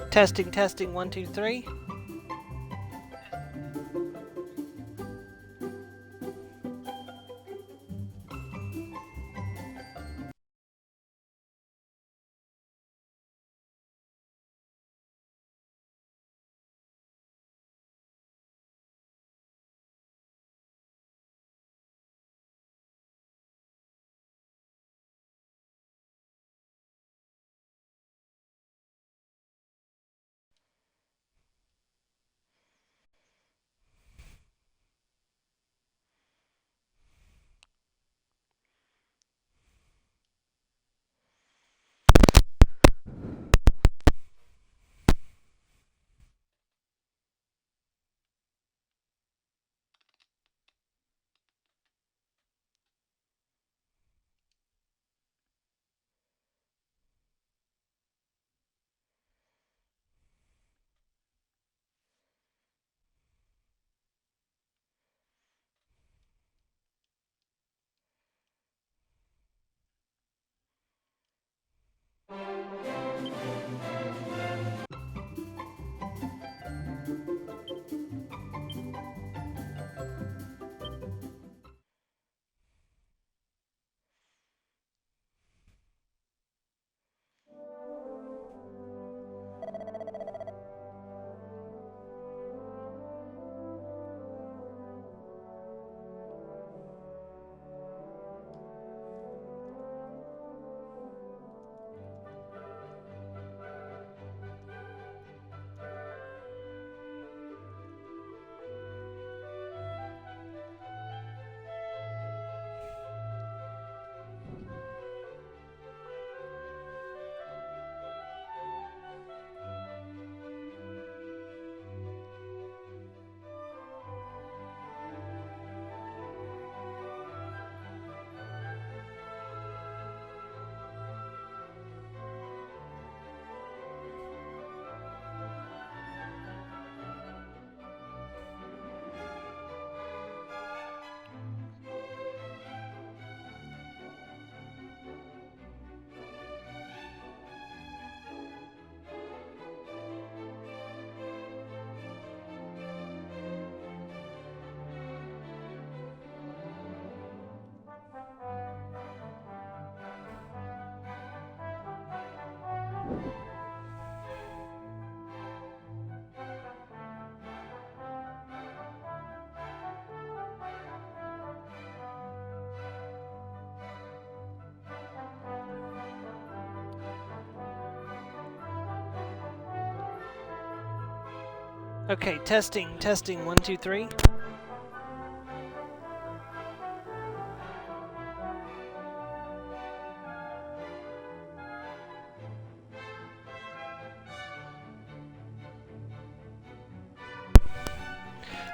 Testing, testing, 1, 2, 3. Okay, testing, testing, 1, 2, 3.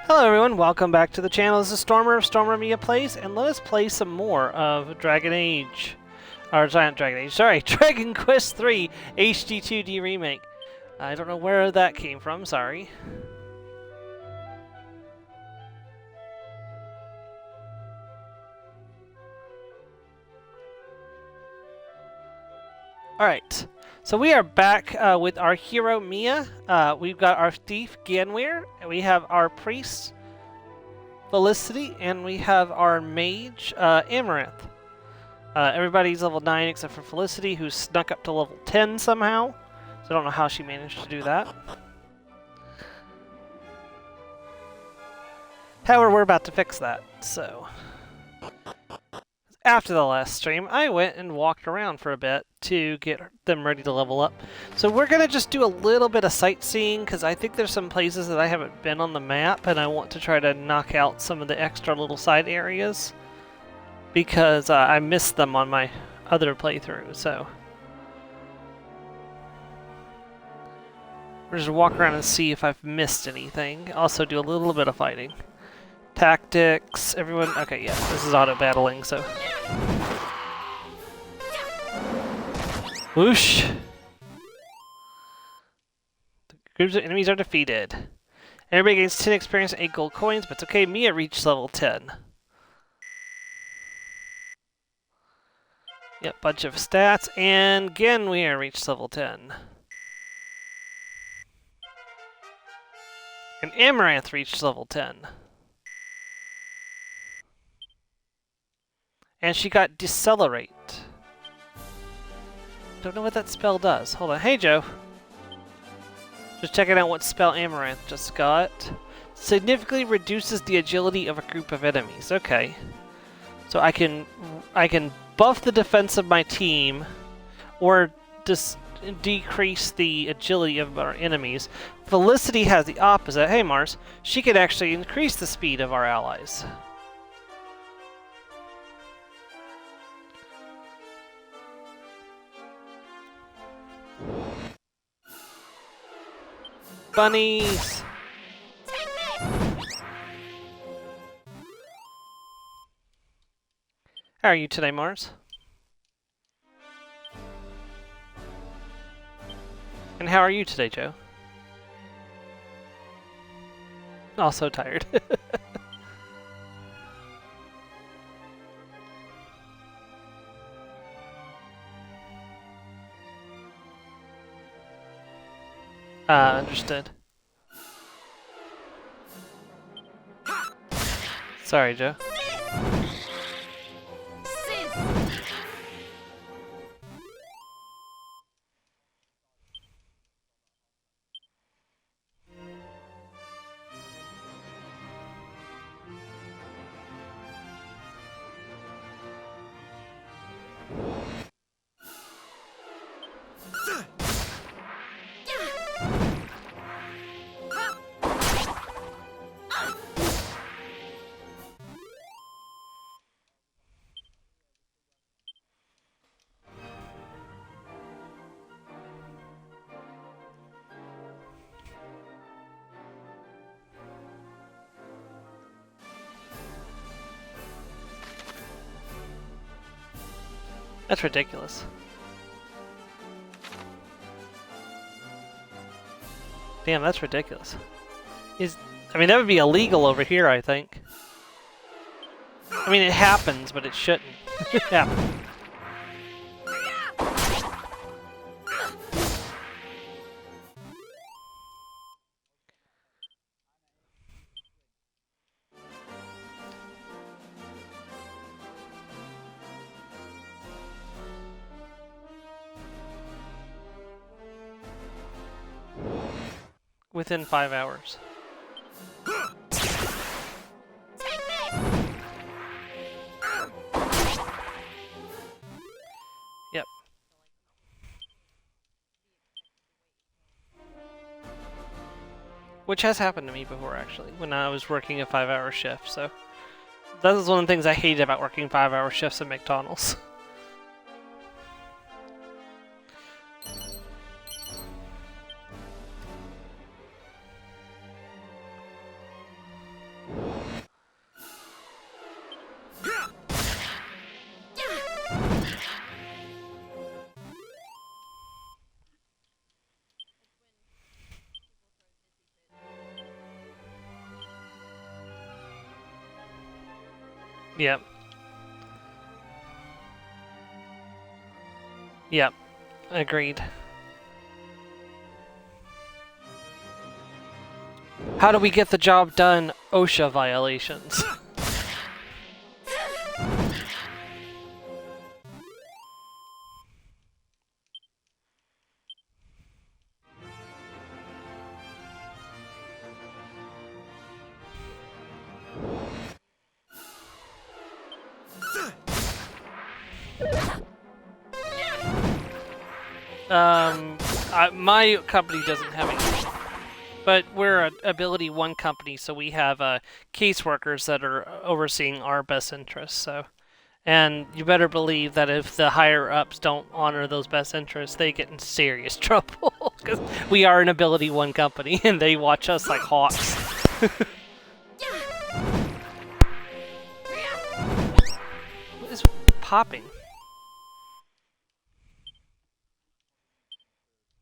Hello everyone, welcome back to the channel. This is Stormer of Stormer Media Plays, and let us play some more of Dragon Age. Or, not Dragon Age, sorry, Dragon Quest III HD2D Remake. I don't know where that came from, sorry. Alright, so we are back with our hero Mia. We've got our thief Ganweir, and we have our priest Felicity, and we have our mage Amaranth. Everybody's level 9 except for Felicity, who snuck up to level 10 somehow. So I don't know how she managed to do that. However, we're about to fix that, so... After the last stream, I went and walked around for a bit to get them ready to level up. So we're going to just do a little bit of sightseeing, because I think there's some places that I haven't been on the map, and I want to try to knock out some of the extra little side areas, because I missed them on my other playthrough, so... We're just walk around and see if I've missed anything. Also do a little bit of fighting. Tactics, everyone... Okay, yeah, this is auto-battling, so... Whoosh! The groups of enemies are defeated. Everybody gains 10 experience and 8 gold coins, but it's okay, Mia reached level 10. Yep, bunch of stats, and again we reached level 10. And Amaranth reached level 10. And she got Decelerate. Don't know what that spell does. Hold on. Hey, Joe. Just checking out what spell Amaranth just got. Significantly reduces the agility of a group of enemies. Okay. So I can buff the defense of my team, or just decrease the agility of our enemies. Felicity has the opposite. Hey, Mars. She could actually increase the speed of our allies. Bunnies! How are you today, Mars? And how are you today, Joe? Also tired. Understood. Sorry, Joe. That's ridiculous. Damn, that's ridiculous. I mean, that would be illegal over here, I think. I mean, it happens, but it shouldn't. Yeah. Within 5 hours. Yep. Which has happened to me before, actually, when I was working a 5-hour shift, so... That is one of the things I hated about working 5-hour shifts at McDonald's. Yep. Yep. Agreed. How do we get the job done? OSHA violations. My company doesn't have any, but we're an Ability 1 company, so we have caseworkers that are overseeing our best interests. So, and you better believe that if the higher ups don't honor those best interests, they get in serious trouble because we are an Ability 1 company, and they watch us like hawks. What is popping?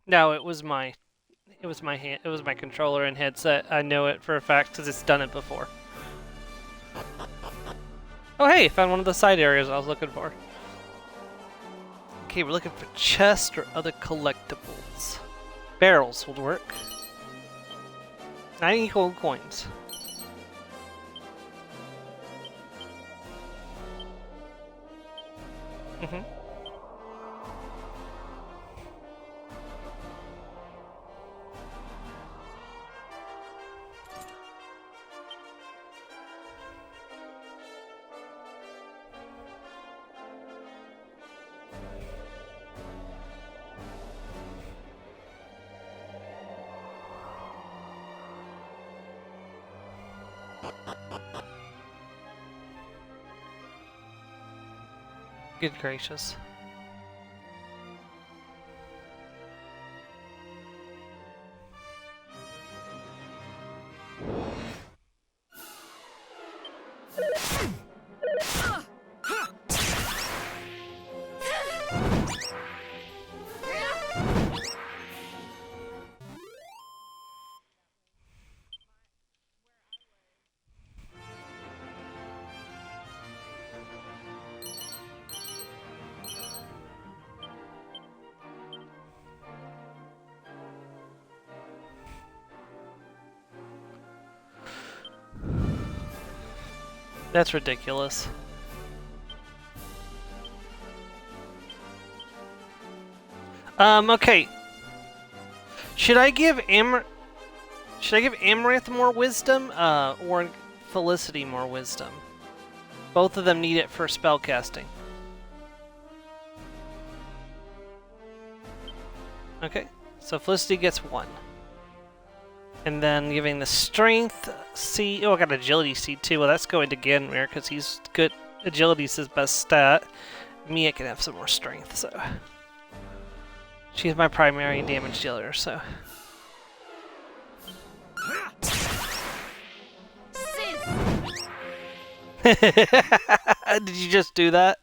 No, it was my hand. It was my controller and headset. I know it for a fact because it's done it before. Oh hey, found one of the side areas I was looking for. Okay, we're looking for chests or other collectibles. Barrels would work. 90 gold coins. Mm-hmm. Good gracious. That's ridiculous. Okay. Should I give Amaranth more wisdom, or Felicity more wisdom? Both of them need it for spellcasting. Okay, so Felicity gets 1. And then giving the Strength seed. Oh, I got Agility seed too. Well, that's going to Ganmir because he's good. Agility's his best stat. Mia can have some more Strength, so. She's my primary damage dealer, so. Did you just do that?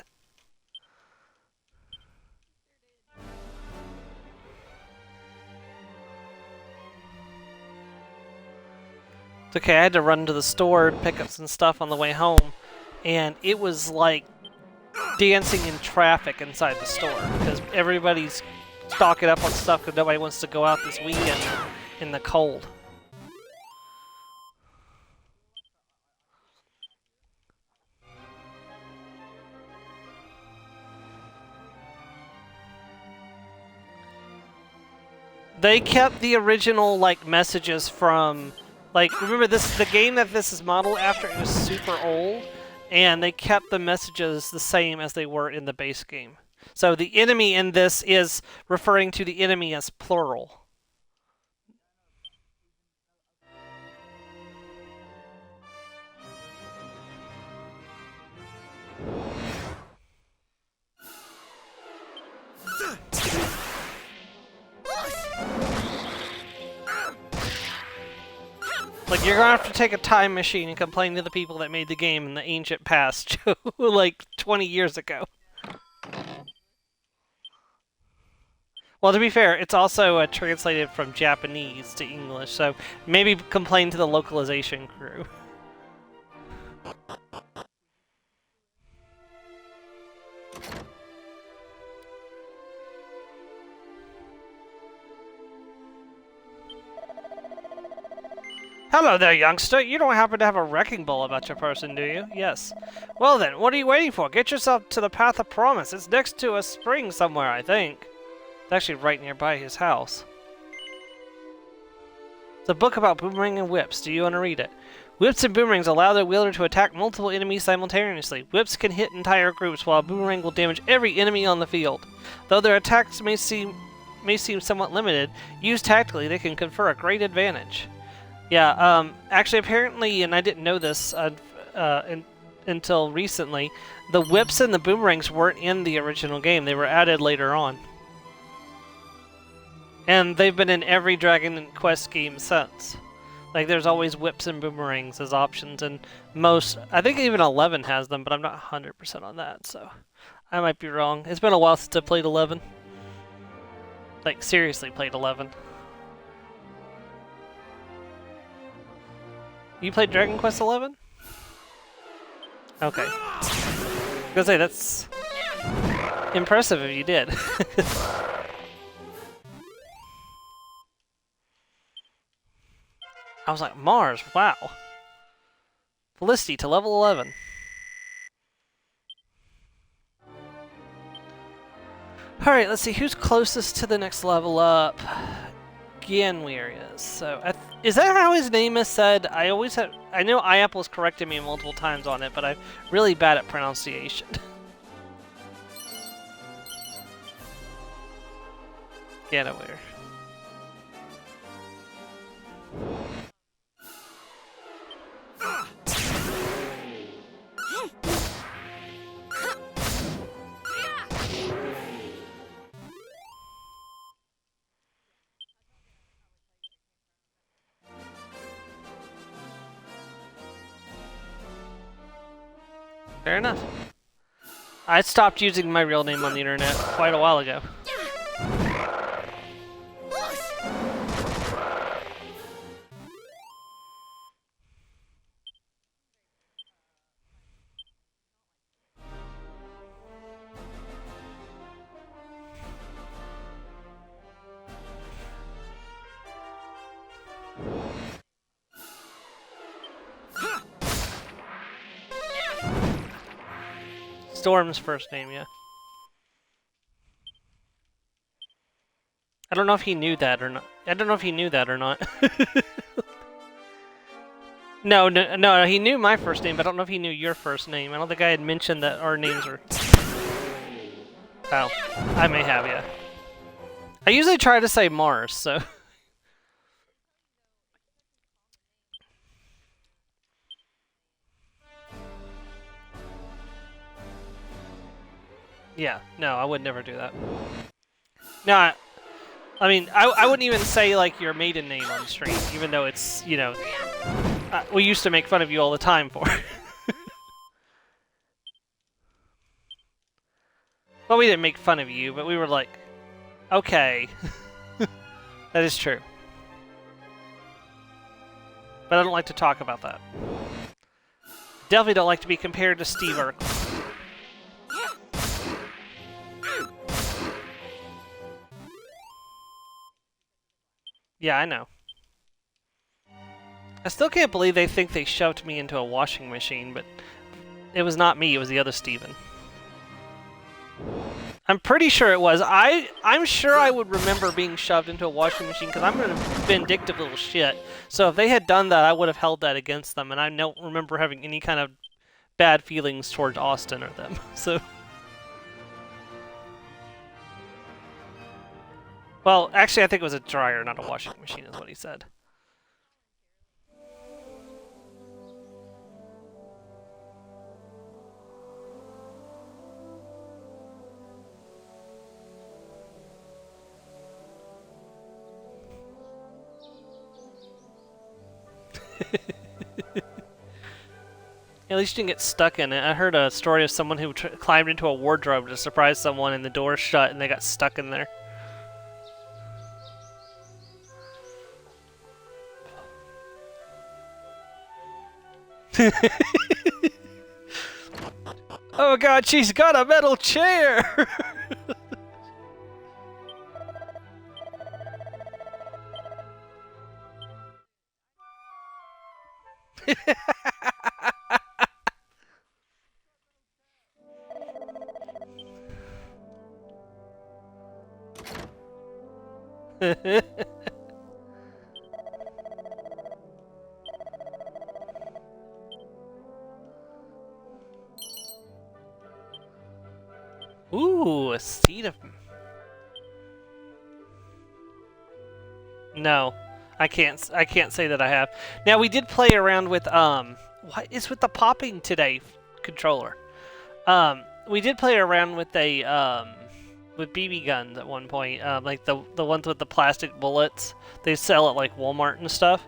It's okay, I had to run to the store and pick up some stuff on the way home, and it was like dancing in traffic inside the store because everybody's stocking up on stuff because nobody wants to go out this weekend in the cold. They kept the original like messages from. Like, remember the game that this is modeled after is super old, and they kept the messages the same as they were in the base game. So the enemy in this is referring to the enemy as plural. Like, you're gonna have to take a time machine and complain to the people that made the game in the ancient past, like 20 years ago. Well, to be fair, it's also translated from Japanese to English, so maybe complain to the localization crew. Hello there, youngster. You don't happen to have a wrecking ball about your person, do you? Yes. Well then, what are you waiting for? Get yourself to the Path of Promise. It's next to a spring somewhere, I think. It's actually right nearby his house. It's a book about boomerang and whips. Do you want to read it? Whips and boomerangs allow their wielder to attack multiple enemies simultaneously. Whips can hit entire groups, while a boomerang will damage every enemy on the field. Though their attacks may seem somewhat limited, used tactically, they can confer a great advantage. Yeah, actually, apparently, and I didn't know this until recently, the whips and the boomerangs weren't in the original game. They were added later on. And they've been in every Dragon Quest game since. Like, there's always whips and boomerangs as options, and most, I think even 11 has them, but I'm not 100% on that, so I might be wrong. It's been a while since I played 11. Like, seriously played 11. You played Dragon Quest 11? Okay. I was gonna say, that's impressive if you did. I was like, Mars, wow. Felicity to level 11. Alright, let's see, who's closest to the next level up? Ganweir is. So, is that how his name is said? I know iApple's corrected me multiple times on it, but I'm really bad at pronunciation. Ganweir. Fair enough. I stopped using my real name on the internet quite a while ago. Storm's first name, yeah. I don't know if he knew that or not. No, he knew my first name, but I don't know if he knew your first name. I don't think I had mentioned that our names are... Oh, I may have, yeah. I usually try to say Mars, so... Yeah, no, I would never do that. No, I mean, I wouldn't even say, like, your maiden name on stream, even though it's, you know... we used to make fun of you all the time for it. Well, we didn't make fun of you, but we were like, okay. That is true. But I don't like to talk about that. Definitely don't like to be compared to Steve Urkel. Yeah, I know. I still can't believe they think they shoved me into a washing machine, but it was not me, it was the other Steven. I'm pretty sure it was. I'm sure I would remember being shoved into a washing machine because I'm a vindictive little shit. So if they had done that, I would have held that against them, and I don't remember having any kind of bad feelings towards Austin or them. So... Well, actually, I think it was a dryer, not a washing machine, is what he said. At least you didn't get stuck in it. I heard a story of someone who climbed into a wardrobe to surprise someone and the door shut and they got stuck in there. Oh god, she's got a metal chair! Ooh, a seed of... No, I can't say that I have. Now, we did play around with, what is with the popping today controller? We did play around with a, with BB guns at one point, like the ones with the plastic bullets. They sell at, like, Walmart and stuff.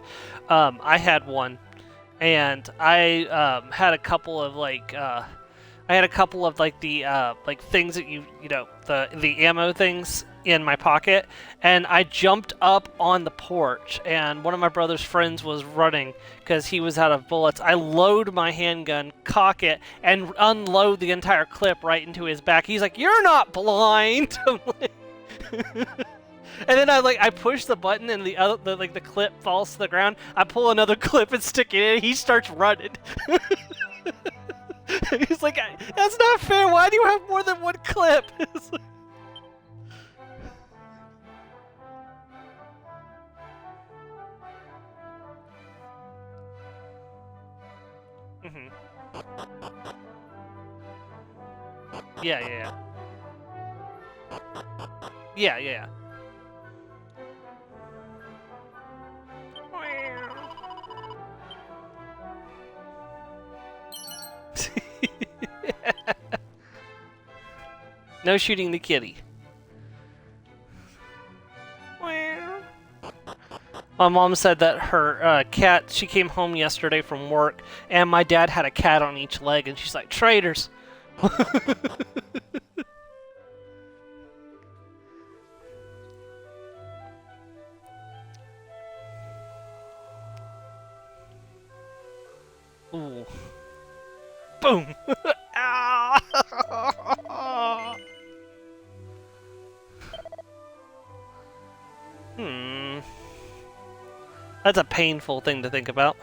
I had one, and I, had a couple of, like, the like things that you know, the ammo things in my pocket, and I jumped up on the porch, and one of my brother's friends was running because he was out of bullets. I load my handgun, cock it, and unload the entire clip right into his back. He's like, "You're not blind!" I'm like And then I push the button and the clip falls to the ground. I pull another clip and stick it in. He starts running. He's like, "That's not fair. Why do you have more than one clip?" Mm-hmm. Yeah. Yeah. No shooting the kitty. My mom said that her cat, she came home yesterday from work, and my dad had a cat on each leg, and she's like, traitors. Ooh. Boom! That's a painful thing to think about.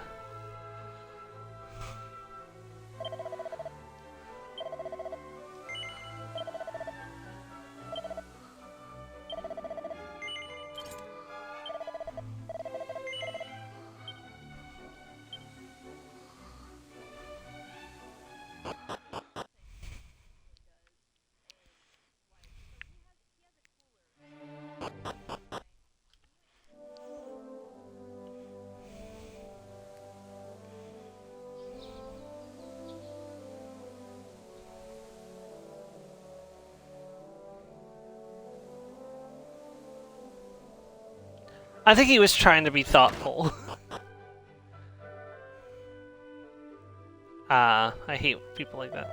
I think he was trying to be thoughtful. I hate people like that.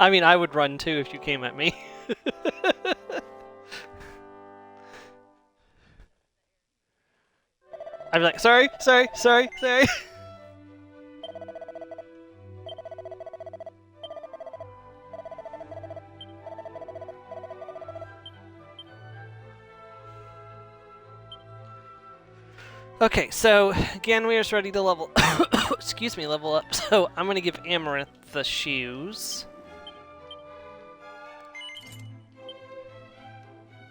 I mean, I would run too if you came at me. I'd be like, sorry. Okay, so Ganweir's ready to level excuse me, level up. So I'm gonna give Amaranth the shoes.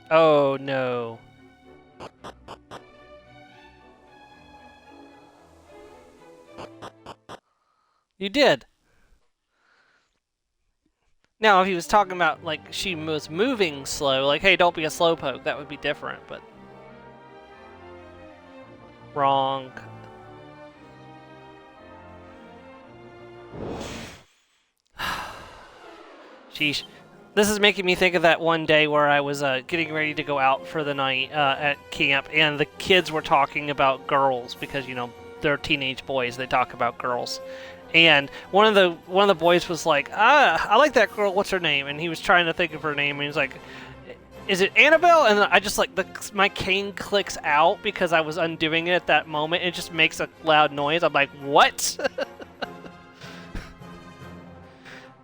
Oh no. You did. Now, if he was talking about, like, she was moving slow, like, hey, don't be a slowpoke, that would be different, but... Wrong. Sheesh. This is making me think of that one day where I was getting ready to go out for the night at camp, and the kids were talking about girls, because, you know, they're teenage boys, they talk about girls. And one of the boys was like, I like that girl, what's her name? And he was trying to think of her name, and he was like, is it Annabelle? And I just, like, my cane clicks out because I was undoing it at that moment. It just makes a loud noise. I'm like, what?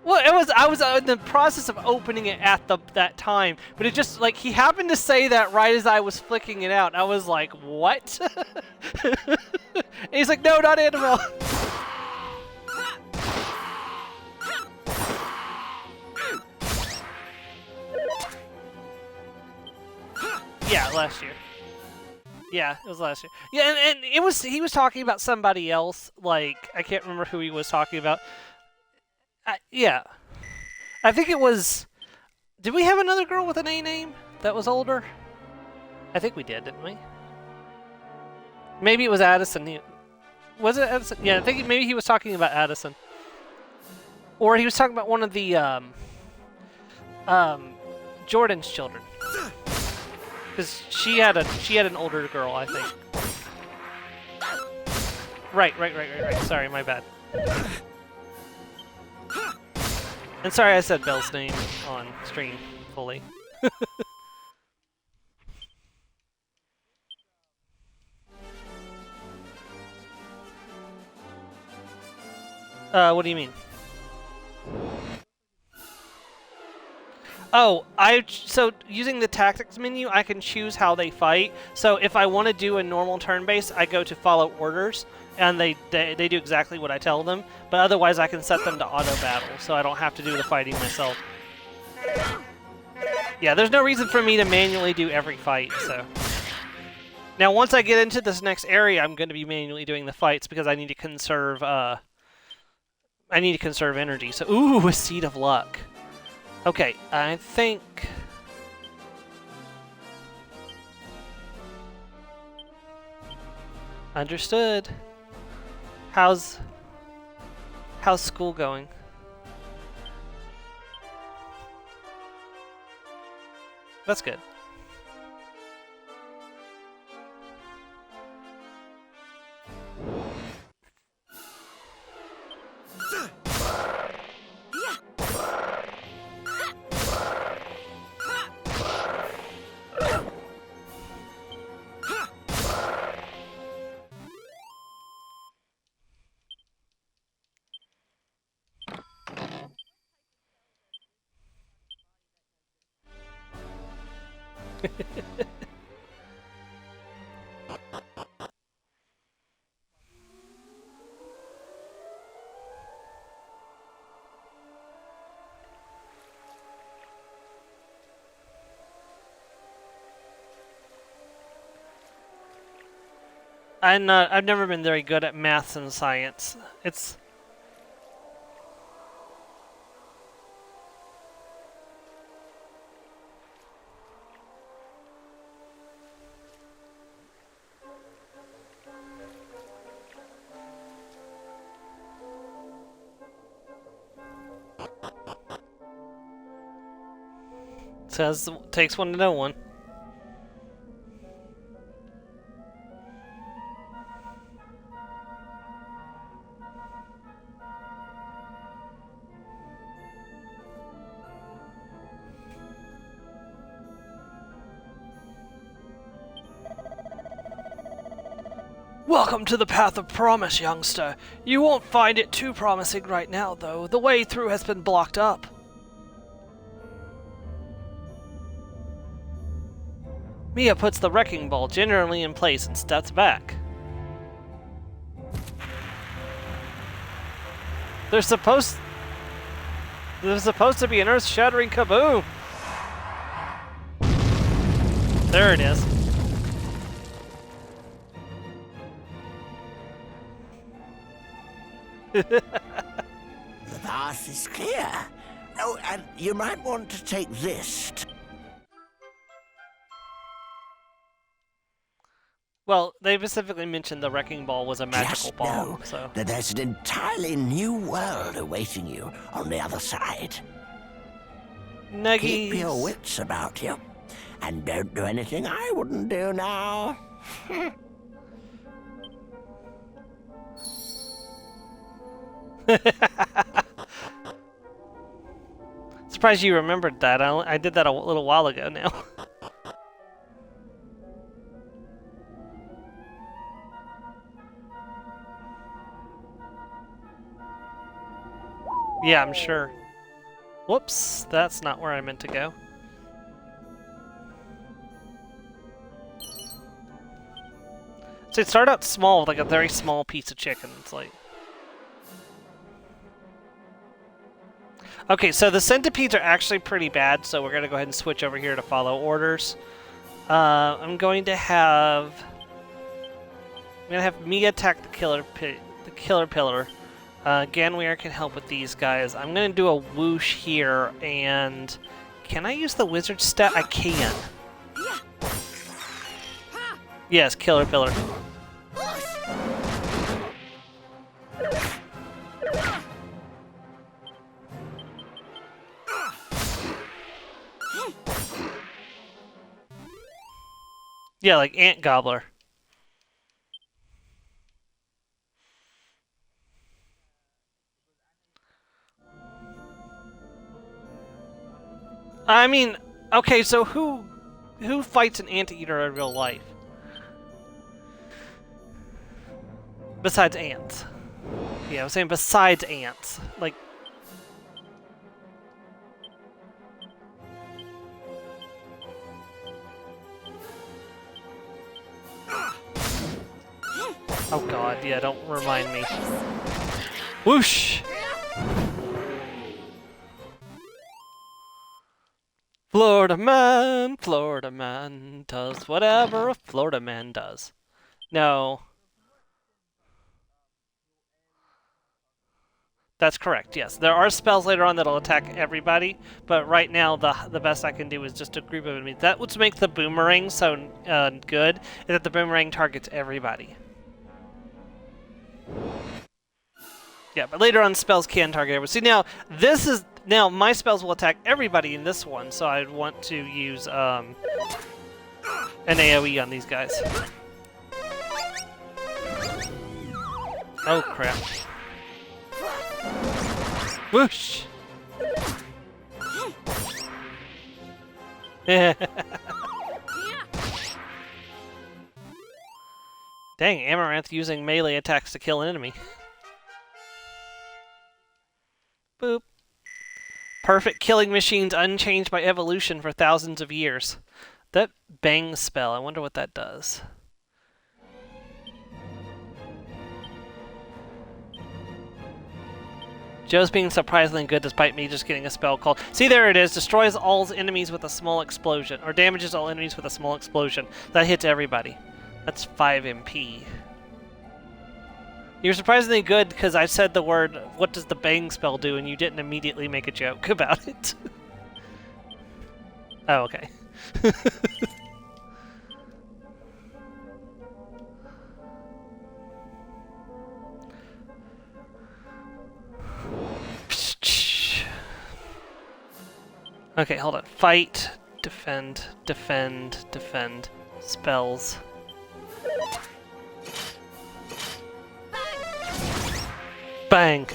Well, I was in the process of opening it at that time, but it just, like, he happened to say that right as I was flicking it out. I was like, what? And he's like, no, not Annabelle. Yeah, last year. Yeah, it was last year. Yeah, and he was talking about somebody else. Like, I can't remember who he was talking about. Yeah, I think it was. Did we have another girl with an A name that was older? I think we did, didn't we? Maybe it was Addison. Was it Addison? Yeah, I think maybe he was talking about Addison, or he was talking about one of the Jordan's children. Because she had an older girl, I think. Right. Sorry, my bad. And sorry I said Belle's name on stream fully. What do you mean? Oh, so using the tactics menu, I can choose how they fight. So if I want to do a normal turn base, I go to follow orders, and they do exactly what I tell them. But otherwise, I can set them to auto battle, so I don't have to do the fighting myself. Yeah, there's no reason for me to manually do every fight. So now, once I get into this next area, I'm going to be manually doing the fights because I need to conserve. I need to conserve energy. So, ooh, a Seed of Luck. Okay, I think... Understood. How's school going? That's good. I've never been very good at maths and science. It's... Says, takes one to know one. Welcome to the Path of Promise, youngster. You won't find it too promising right now, though. The way through has been blocked up. Mia puts the wrecking ball generally in place and steps back. There's supposed to be an earth-shattering kaboom. There it is. The path is clear. Oh, and you might want to take this. Well, they specifically mentioned the wrecking ball was a magical Just bomb, know so... that there's an entirely new world awaiting you on the other side. Nuggies. Keep your wits about you, and don't do anything I wouldn't do now. Surprised you remembered that. I did that a little while ago now. Yeah, I'm sure. Whoops, that's not where I meant to go. So it started out small, with like a very small piece of chicken. It's like... Okay, so the centipedes are actually pretty bad, so we're going to go ahead and switch over here to follow orders. I'm going to have Mia attack the killer pillar. Ganweir can help with these guys. I'm going to do a whoosh here, and can I use the wizard stat? I can. Yes, killer pillar. Yeah, like ant gobbler. I mean, okay, so who fights an anteater in real life? Besides ants. Yeah, I'm saying besides ants. Like... Oh god, yeah, don't remind me. Whoosh! Florida man does whatever a Florida man does. No. That's correct, yes. There are spells later on that'll attack everybody, but right now the best I can do is just a group of enemies. That would make the boomerang so good, is that the boomerang targets everybody. Yeah, but later on spells can target everybody. See, now my spells will attack everybody in this one, so I'd want to use an AoE on these guys. Oh crap. Whoosh! Dang, Amaranth using melee attacks to kill an enemy. Boop. Perfect killing machines unchanged by evolution for thousands of years. That bang spell, I wonder what that does. Joe's being surprisingly good despite me just getting a spell called. See, there it is. Destroys all enemies with a small explosion. Or damages all enemies with a small explosion. That hits everybody. That's 5 MP. You're surprisingly good because I said the word, what does the bang spell do, and you didn't immediately make a joke about it. Oh, okay. Okay, hold on. Fight, defend, defend, defend. Spells. Bang!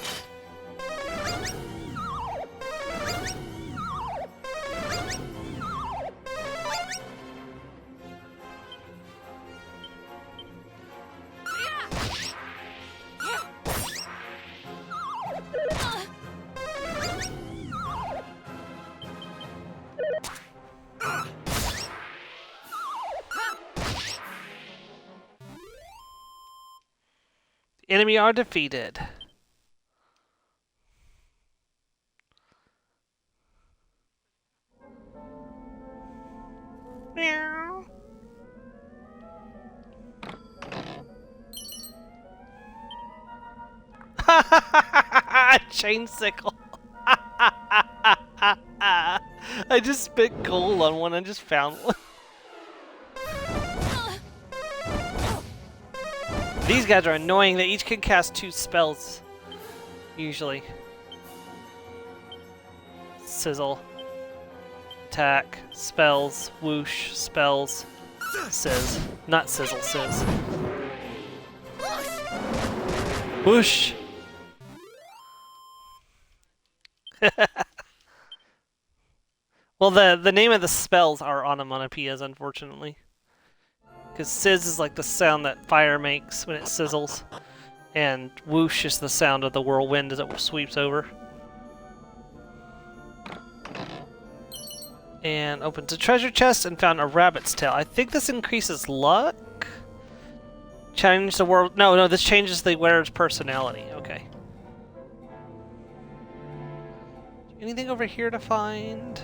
Enemy are defeated. Meow. Chain sickle. I just spit gold on one. I just found one. These guys are annoying. They each can cast 2 spells, usually. Sizzle. Attack. Spells. Whoosh. Spells. Sizz. Not sizzle. Sizz. Whoosh. Well, the name of the spells are onomatopoeias, unfortunately. Because sizz is like the sound that fire makes when it sizzles. And whoosh is the sound of the whirlwind as it sweeps over. And opens a treasure chest and found a rabbit's tail. I think this increases luck? Change the world. No, this changes the wearer's personality. Okay. Anything over here to find?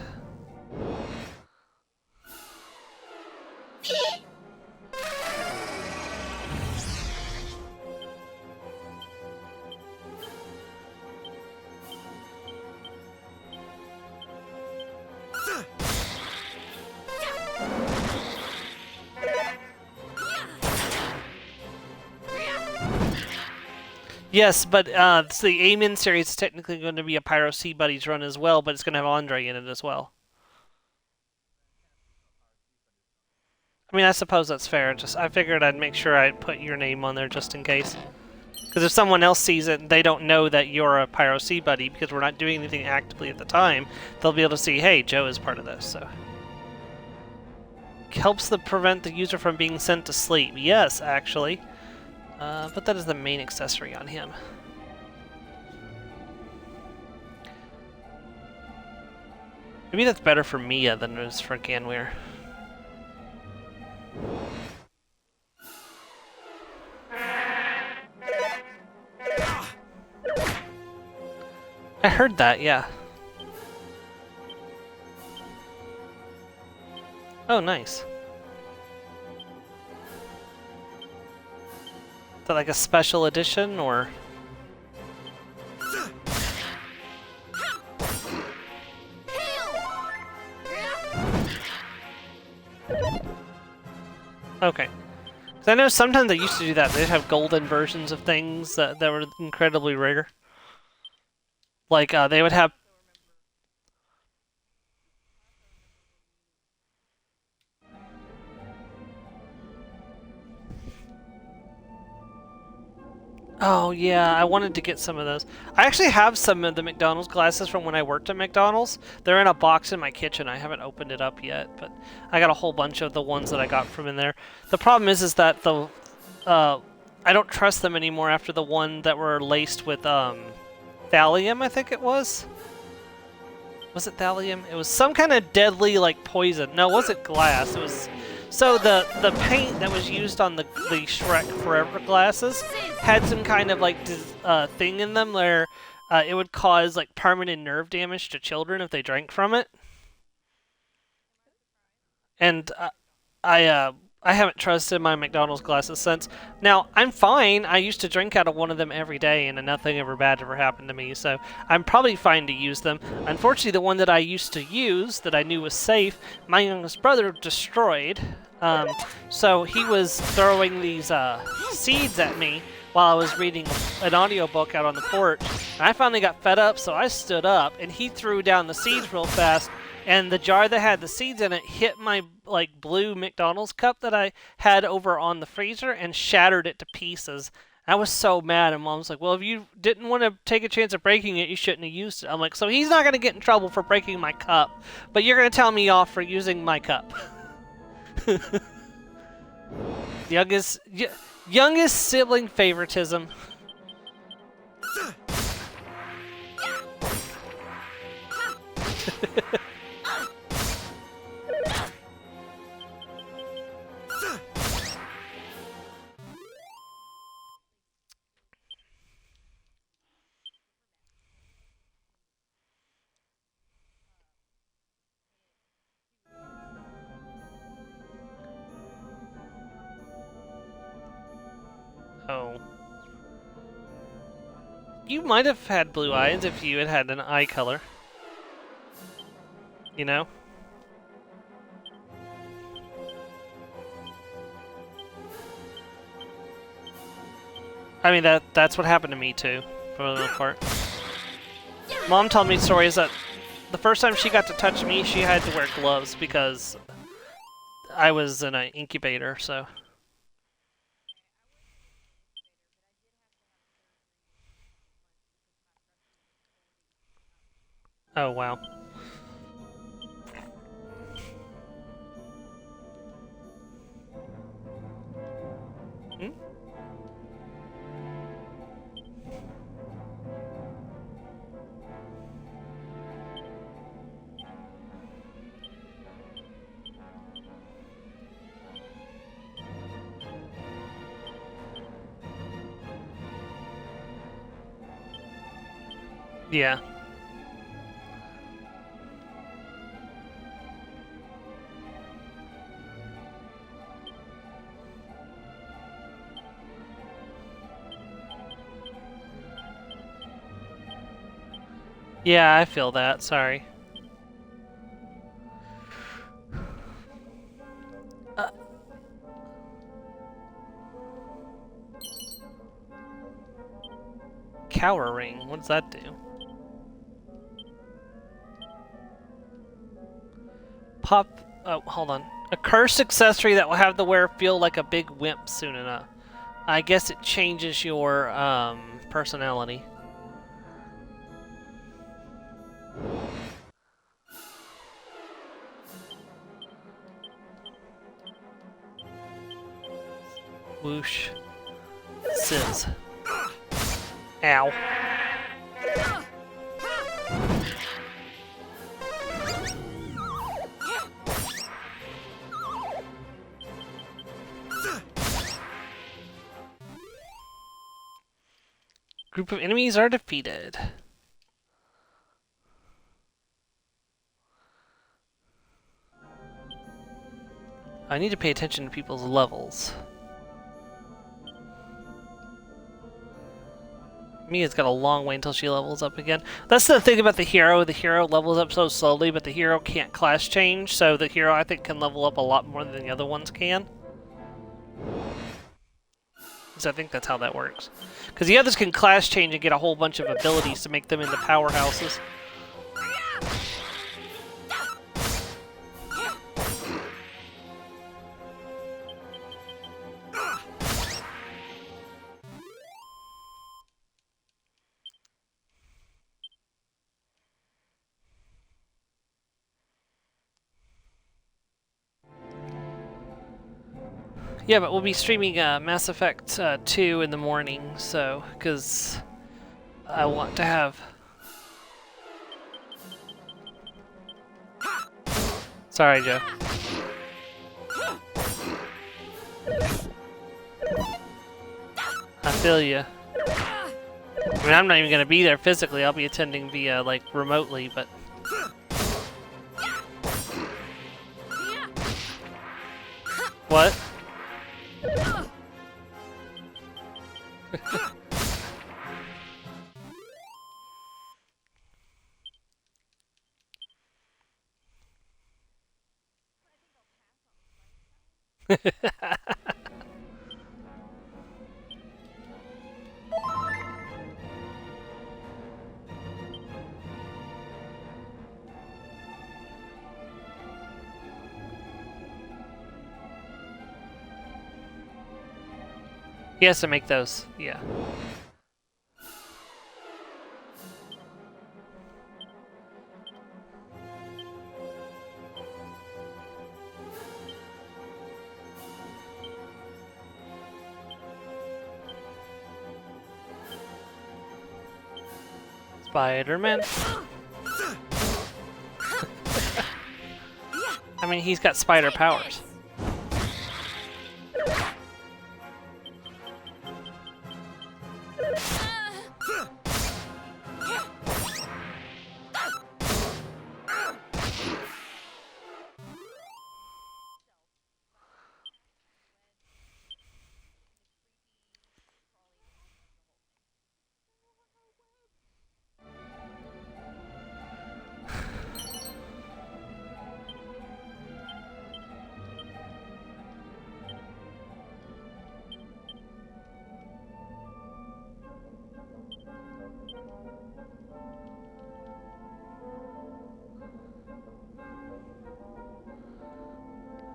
Yes, but so the Amen series is technically going to be a Pyro Sea Buddies run as well, but it's going to have Andre in it as well. I mean, I suppose that's fair. Just I figured I'd make sure I'd put your name on there just in case. Because if someone else sees it and they don't know that you're a Pyro Sea Buddy because we're not doing anything actively at the time, they'll be able to see, hey, Joe is part of this, so... Helps to prevent the user from being sent to sleep. Yes, actually. But that is the main accessory on him. Maybe that's better for Mia than it is for Ganweir. I heard that, yeah. Oh, nice. Is that like a special edition, or...? Okay. Because I know sometimes they used to do that. They'd have golden versions of things that were incredibly rare. Like, they would have... Oh, yeah, I wanted to get some of those. I actually have some of the McDonald's glasses from when I worked at McDonald's. They're in a box in my kitchen. I haven't opened it up yet, but I got a whole bunch of the ones that I got from in there. The problem is that the... I don't trust them anymore after the one that were laced with, thallium, I think it was? Was it thallium? It was some kind of deadly, like, poison. No, it wasn't glass. It was... So the paint that was used on the Shrek Forever glasses had some kind of like thing in them where it would cause like permanent nerve damage to children if they drank from it. And I haven't trusted my McDonald's glasses since. Now I'm fine. I used to drink out of one of them every day, and nothing ever bad ever happened to me. So I'm probably fine to use them. Unfortunately, the one that I used to use that I knew was safe, my youngest brother destroyed. So he was throwing these seeds at me while I was reading an audiobook out on the porch. And I finally got fed up, so I stood up, and he threw down the seeds real fast. And the jar that had the seeds in it hit my like blue McDonald's cup that I had over on the freezer and shattered it to pieces. I was so mad, and Mom's like, well, if you didn't want to take a chance of breaking it, you shouldn't have used it. I'm like, so he's not going to get in trouble for breaking my cup, but you're going to tell me off for using my cup. youngest sibling favoritism. Oh. You might have had blue eyes if you had had an eye color. You know? I mean, that's what happened to me too, for the most part. Mom told me stories that the first time she got to touch me, she had to wear gloves because I was in an incubator, so... Oh, wow. Hmm? Yeah. Yeah, I feel that, sorry. Cower ring, what does that do? Pop, oh, hold on. A cursed accessory that will have the wearer feel like a big wimp soon enough. I guess it changes your, personality. Whoosh. Sizz. Ow. Group of enemies are defeated. I need to pay attention to people's levels. Mia's got a long way until she levels up again. That's the thing about the hero. The hero levels up so slowly, but the hero can't class change, so the hero, I think, can level up a lot more than the other ones can. So I think that's how that works. Because the others can class change and get a whole bunch of abilities to make them into powerhouses. Yeah, but we'll be streaming Mass Effect 2 in the morning, so, because I want to have... Sorry, Joe. I feel you. I mean, I'm not even going to be there physically, I'll be attending via, like, remotely, but... What? He has to make those, yeah. Spider-Man. I mean, he's got spider powers.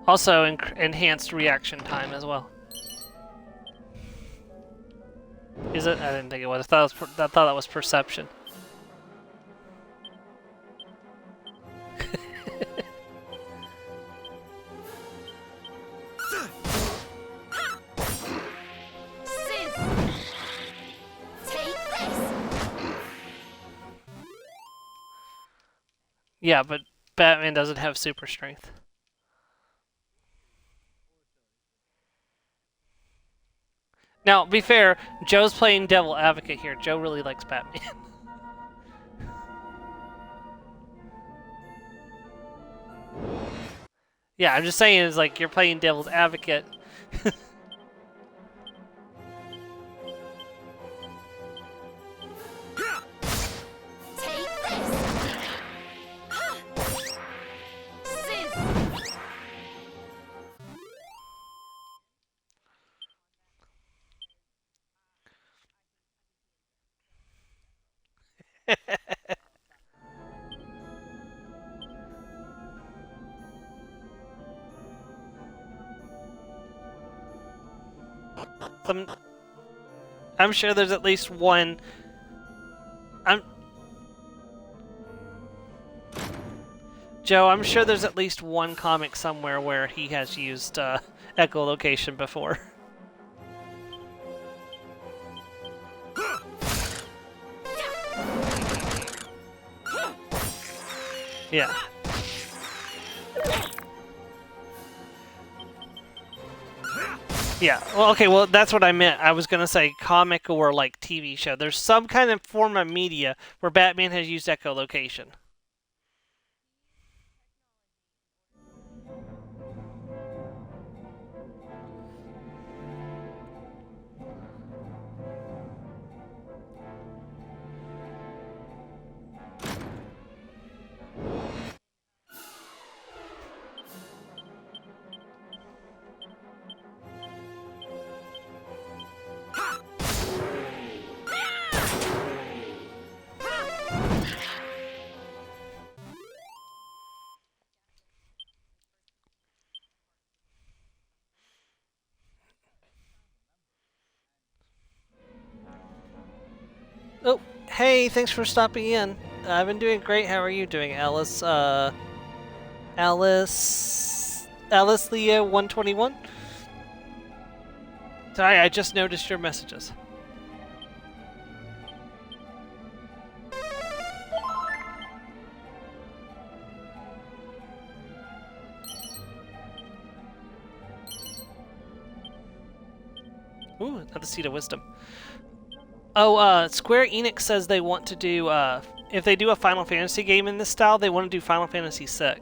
Also, enhanced reaction time as well. Is it? I didn't think it was. I thought that was perception. Yeah, but Batman doesn't have super strength. Now, be fair, Joe's playing devil advocate here. Joe really likes Batman. Yeah, I'm just saying, it's like you're playing devil's advocate. I'm sure there's at least one. Joe, I'm sure there's at least one comic somewhere where he has used echolocation before. Yeah. Yeah, well, okay, well, that's what I meant. I was going to say comic or, like, TV show. There's some kind of form of media where Batman has used echolocation. Oh, hey, thanks for stopping in. I've been doing great. How are you doing, Alice? Alice Leah 121? Sorry, I just noticed your messages. Ooh, another Seed of Wisdom. Oh, Square Enix says they want to do, if they do a Final Fantasy game in this style, they want to do Final Fantasy VI.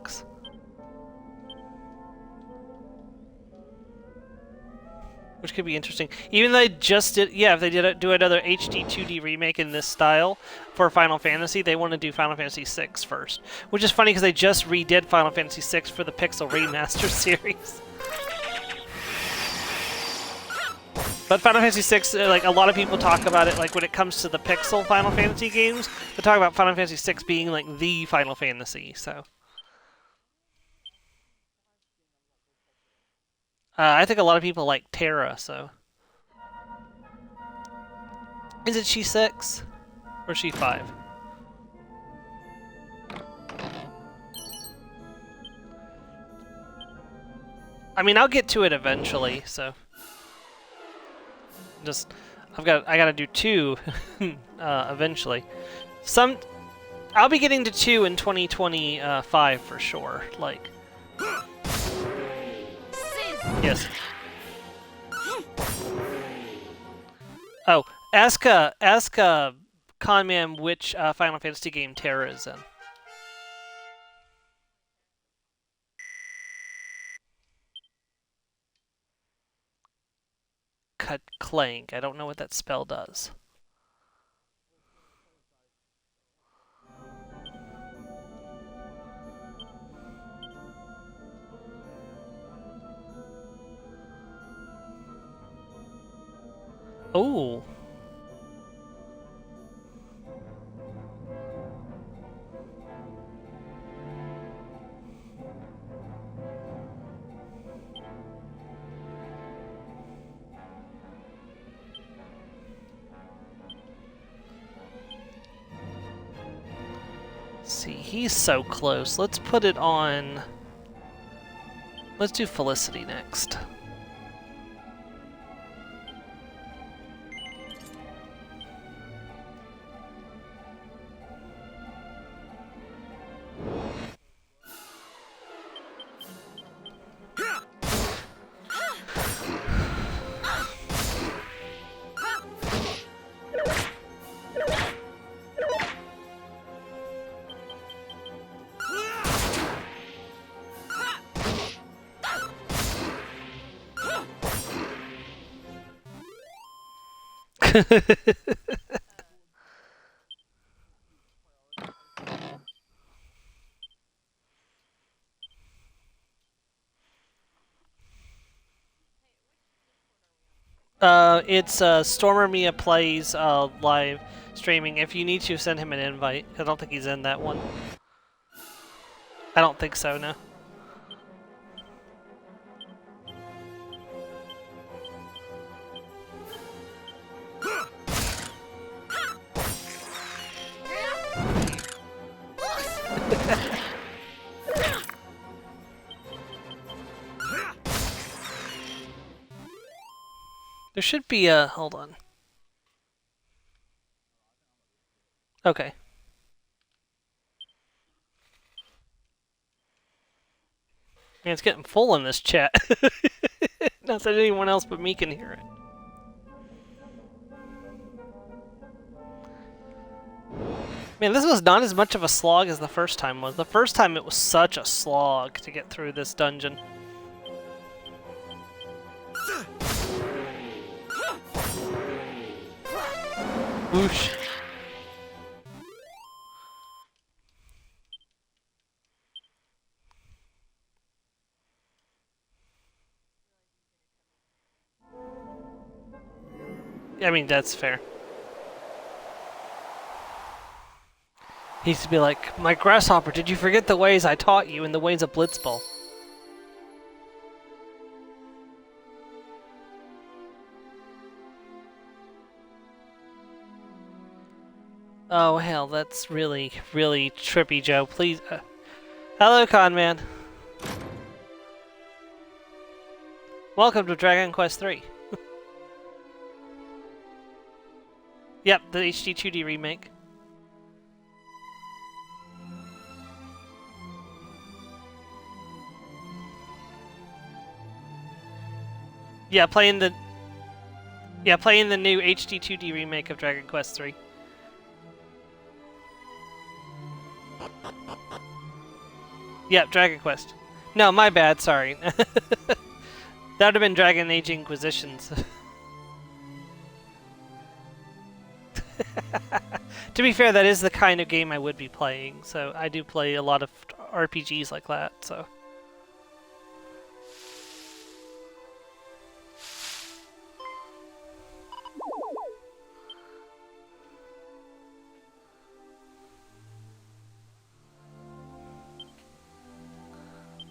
Which could be interesting. Even though they just did, yeah, if they do another HD 2D remake in this style for Final Fantasy, they want to do Final Fantasy VI first. Which is funny because they just redid Final Fantasy VI for the Pixel Remaster series. But Final Fantasy VI, like a lot of people talk about it, like when it comes to the Pixel Final Fantasy games, they talk about Final Fantasy VI being like the Final Fantasy. So, I think a lot of people like Terra. So, is it she 6 or she 5? I mean, I'll get to it eventually. So. I gotta do 2 eventually. I'll be getting to 2 in 2025 for sure. Like, yes. Oh, ask Conman which Final Fantasy game Terra is in. Clank. I don't know what that spell does. Oh. See, he's so close. Let's put it on... Let's do Felicity next. It's Stormer Mia Plays live streaming. If you need to, send him an invite. I don't think he's in that one. I don't think so, no. There should be a... Hold on. Okay. Man, it's getting full in this chat. Not that anyone else but me can hear it. Man, this was not as much of a slog as the first time was. The first time it was such a slog to get through this dungeon. Whoosh. I mean, that's fair. He used to be like, my grasshopper, did you forget the ways I taught you in the ways of Blitzball? Oh hell, that's really, really trippy, Joe. Please. Hello, Conman. Welcome to Dragon Quest III. Yep, the HD 2D remake. Yeah, playing the new HD 2D remake of Dragon Quest III. Yep, Dragon Quest. No, my bad, sorry. That would have been Dragon Age Inquisitions. To be fair, that is the kind of game I would be playing, so I do play a lot of RPGs like that, so...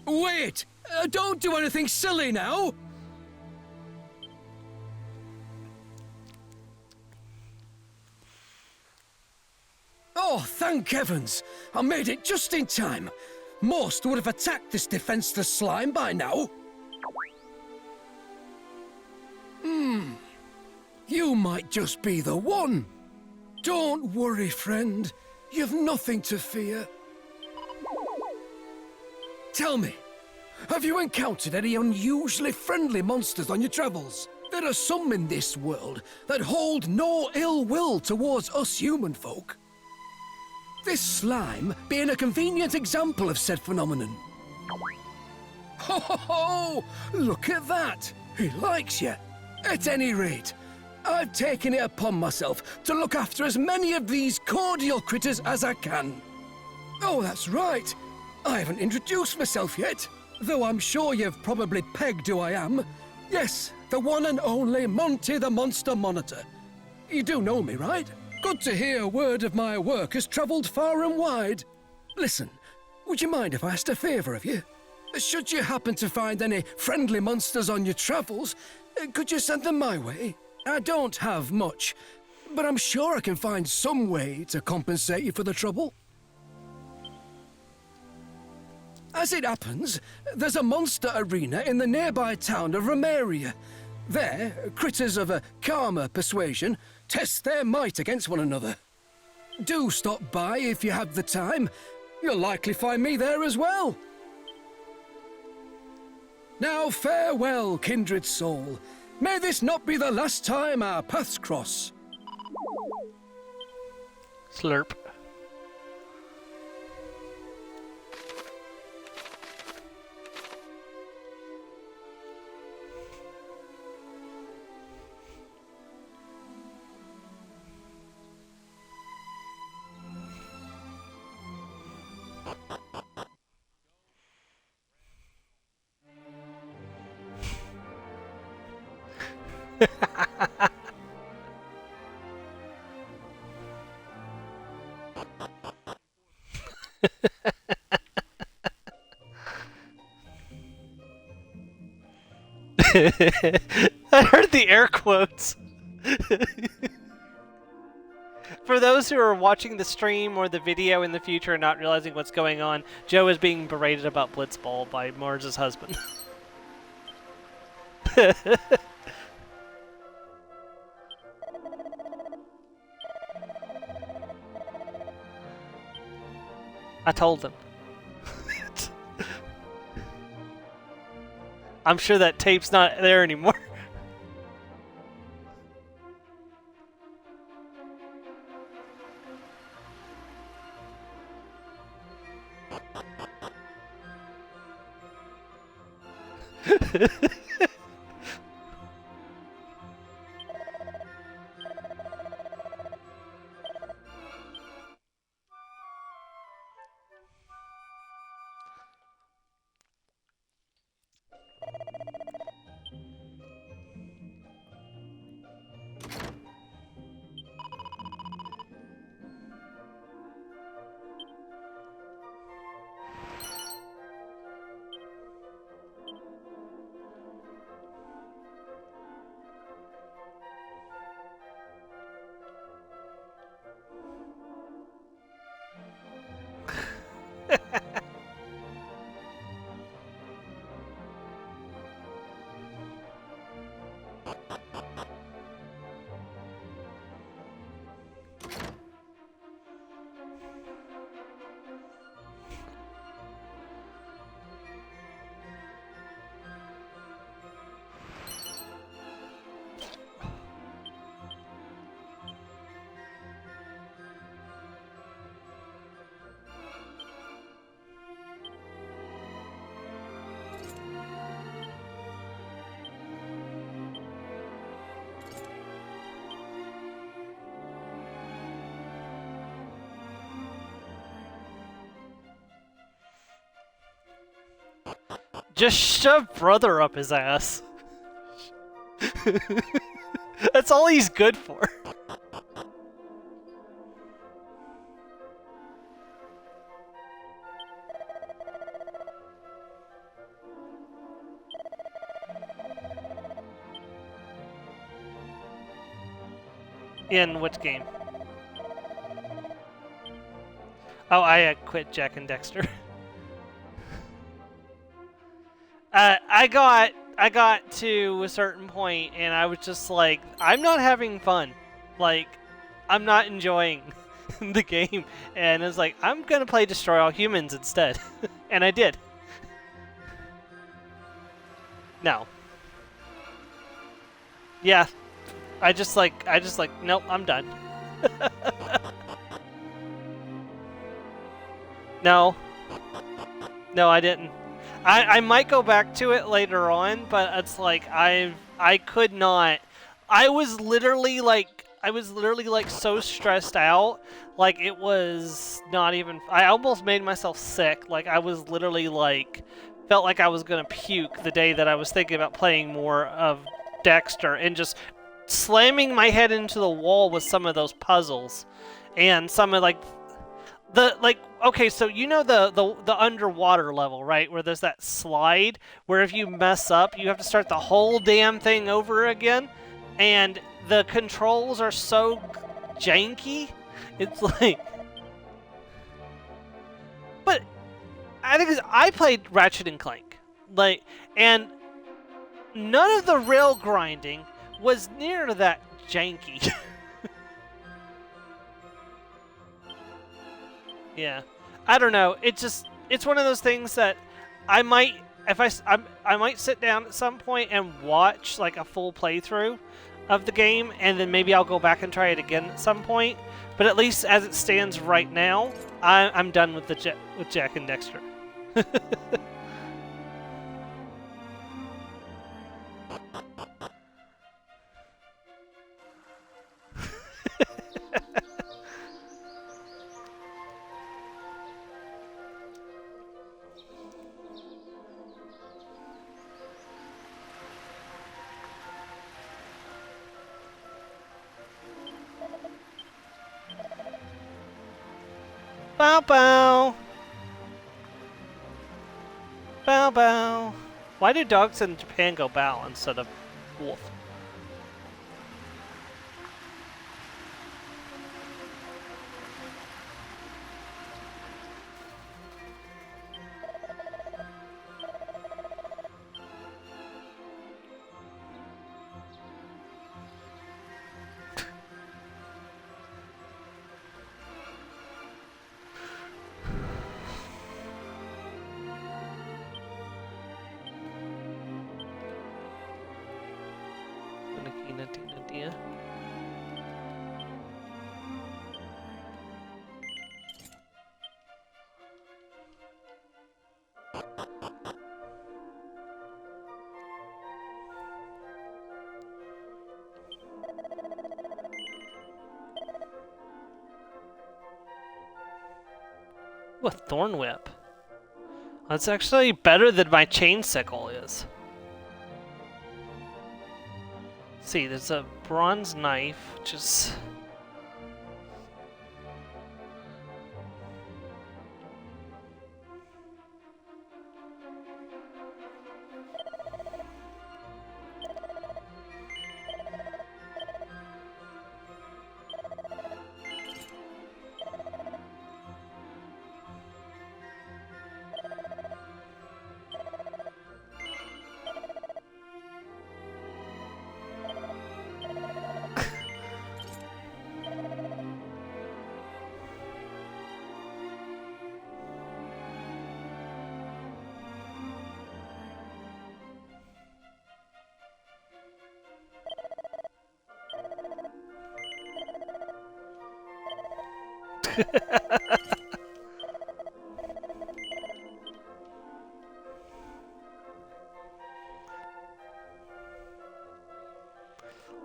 Wait! Don't do anything silly now! Oh, thank heavens! I made it just in time. Most would have attacked this defenseless slime by now. You might just be the one. Don't worry, friend. You've nothing to fear. Tell me, have you encountered any unusually friendly monsters on your travels? There are some in this world that hold no ill will towards us human folk. This slime being a convenient example of said phenomenon. Ho ho ho! Look at that! He likes you. At any rate, I've taken it upon myself to look after as many of these cordial critters as I can. Oh, that's right. I haven't introduced myself yet, though I'm sure you've probably pegged who I am. Yes, the one and only Monty the Monster Monitor. You do know me, right? Good to hear word of my work has travelled far and wide. Listen, would you mind if I asked a favour of you? Should you happen to find any friendly monsters on your travels, could you send them my way? I don't have much, but I'm sure I can find some way to compensate you for the trouble. As it happens, there's a monster arena in the nearby town of Romeria. There, critters of a calmer persuasion test their might against one another. Do stop by if you have the time. You'll likely find me there as well. Now farewell, kindred soul. May this not be the last time our paths cross. Slurp. I heard the air quotes. For those who are watching the stream or the video in the future and not realizing what's going on, Joe is being berated about Blitzball by Mars' husband. I told him. I'm sure that tape's not there anymore. Just shove brother up his ass. That's all he's good for. In which game? Oh, I quit Jak and Daxter. I got to a certain point, and I was just like, I'm not having fun. Like, I'm not enjoying the game, and I was like, I'm gonna play Destroy All Humans instead, and I did. No. Yeah, I just like, nope, I'm done. No. No, I didn't. I might go back to it later on, but it's like I could not. I was literally like so stressed out, like it was not even. I almost made myself sick. Like I was literally like felt like I was gonna puke the day that I was thinking about playing more of Dexter and just slamming my head into the wall with some of those puzzles and some of like. Okay, so you know the underwater level, right? Where there's that slide where if you mess up, you have to start the whole damn thing over again, and the controls are so janky. It's like, but I think I played Ratchet and Clank, like, and none of the rail grinding was near that janky. Yeah, I don't know. It's one of those things that I might I might sit down at some point and watch like a full playthrough of the game, and then maybe I'll go back and try it again at some point. But at least as it stands right now, I'm done with with Jak and Daxter. Bow bow. Bow bow. Why do dogs in Japan go bow instead of wolf? A thorn whip. That's actually better than my chain sickle is. Let's see, there's a bronze knife, which is.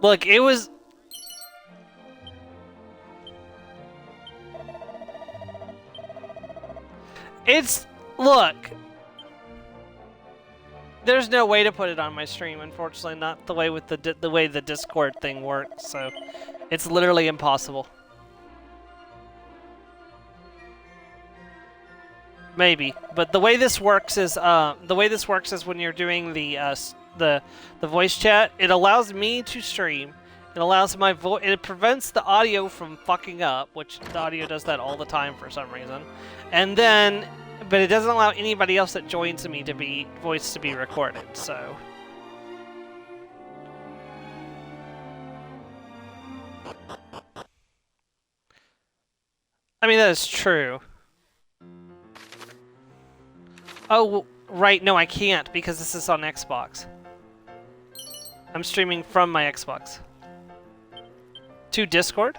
Look, it was. Look. there's no way to put it on my stream, unfortunately. Not the way with the way the Discord thing works. So it's literally impossible. Maybe, but the way this works is when you're doing the voice chat, it allows me to stream. It allows my voice. It prevents the audio from fucking up, which the audio does that all the time for some reason. And then, but it doesn't allow anybody else that joins me to be voice to be recorded. So. I mean, that is true. Oh, right. No, I can't because this is on Xbox. I'm streaming from my Xbox. To Discord?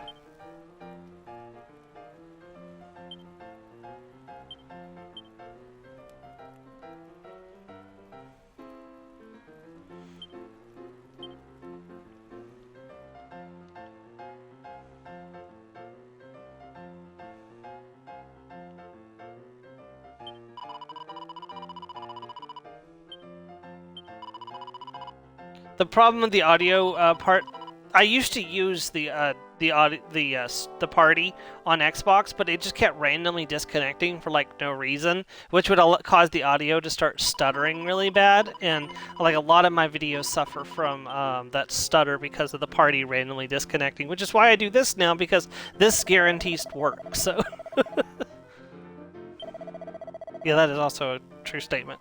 The problem with the audio part, I used to use the party on Xbox, but it just kept randomly disconnecting for like no reason, which would cause the audio to start stuttering really bad, and like a lot of my videos suffer from that stutter because of the party randomly disconnecting, which is why I do this now, because this guarantees work. So yeah, that is also a true statement.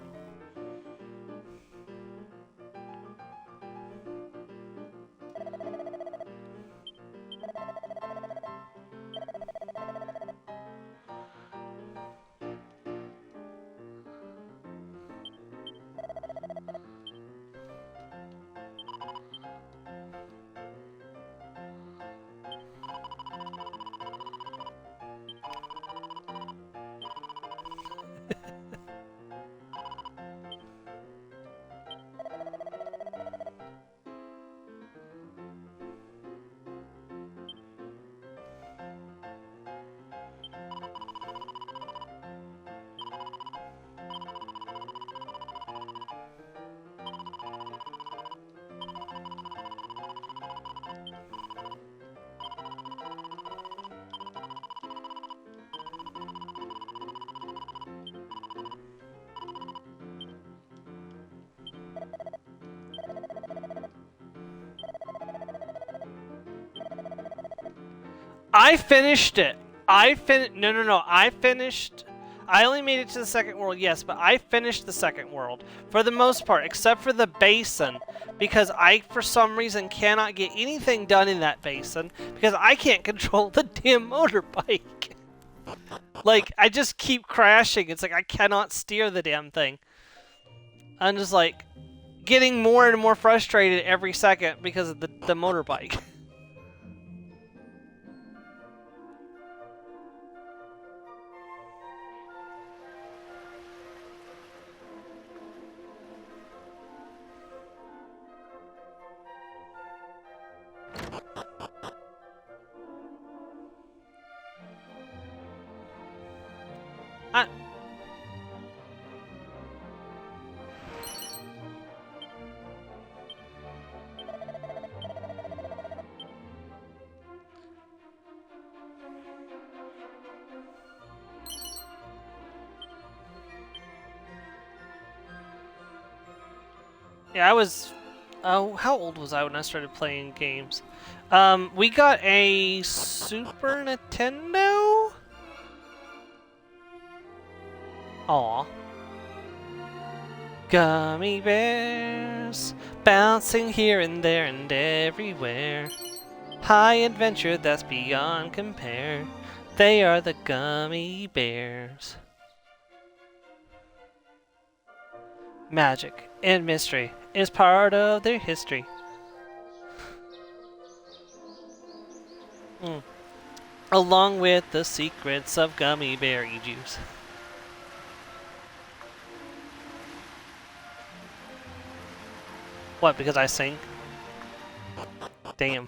I finished it. No. I finished. I only made it to the second world, yes, but I finished the second world for the most part, except for the basin, because I, for some reason, cannot get anything done in that basin because I can't control the damn motorbike. Like, I just keep crashing. It's like I cannot steer the damn thing. I'm just like getting more and more frustrated every second because of the motorbike. Yeah, I was... Oh, how old was I when I started playing games? We got a Super Nintendo? Aw. Gummy bears, bouncing here and there and everywhere. High adventure that's beyond compare. They are the gummy bears. Magic and mystery is part of their history. Along with the secrets of gummy berry juice. What, because I sing? Damn.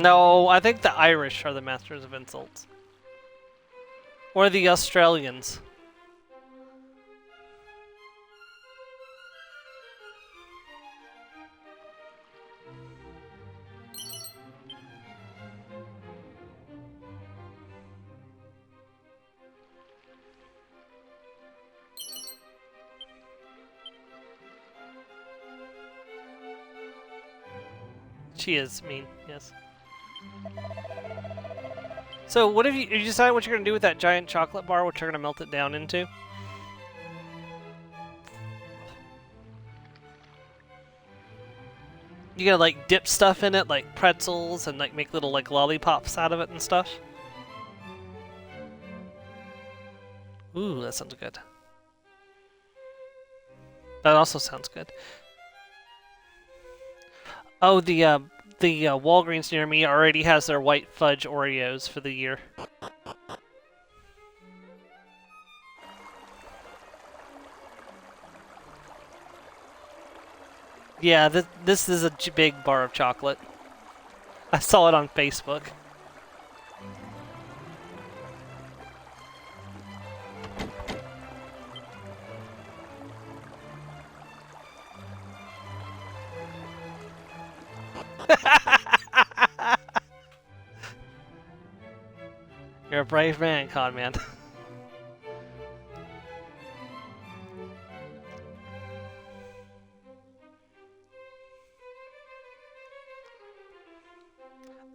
No, I think the Irish are the masters of insults. Or the Australians. She is mean, yes. So, what have you decided what you're gonna do with that giant chocolate bar? What you're gonna melt it down into? You gonna like dip stuff in it, like pretzels, and like make little like lollipops out of it and stuff? Ooh, that sounds good. That also sounds good. Oh, the Walgreens near me already has their white fudge Oreos for the year. Yeah, this is a big bar of chocolate. I saw it on Facebook. You're a brave man, Conman.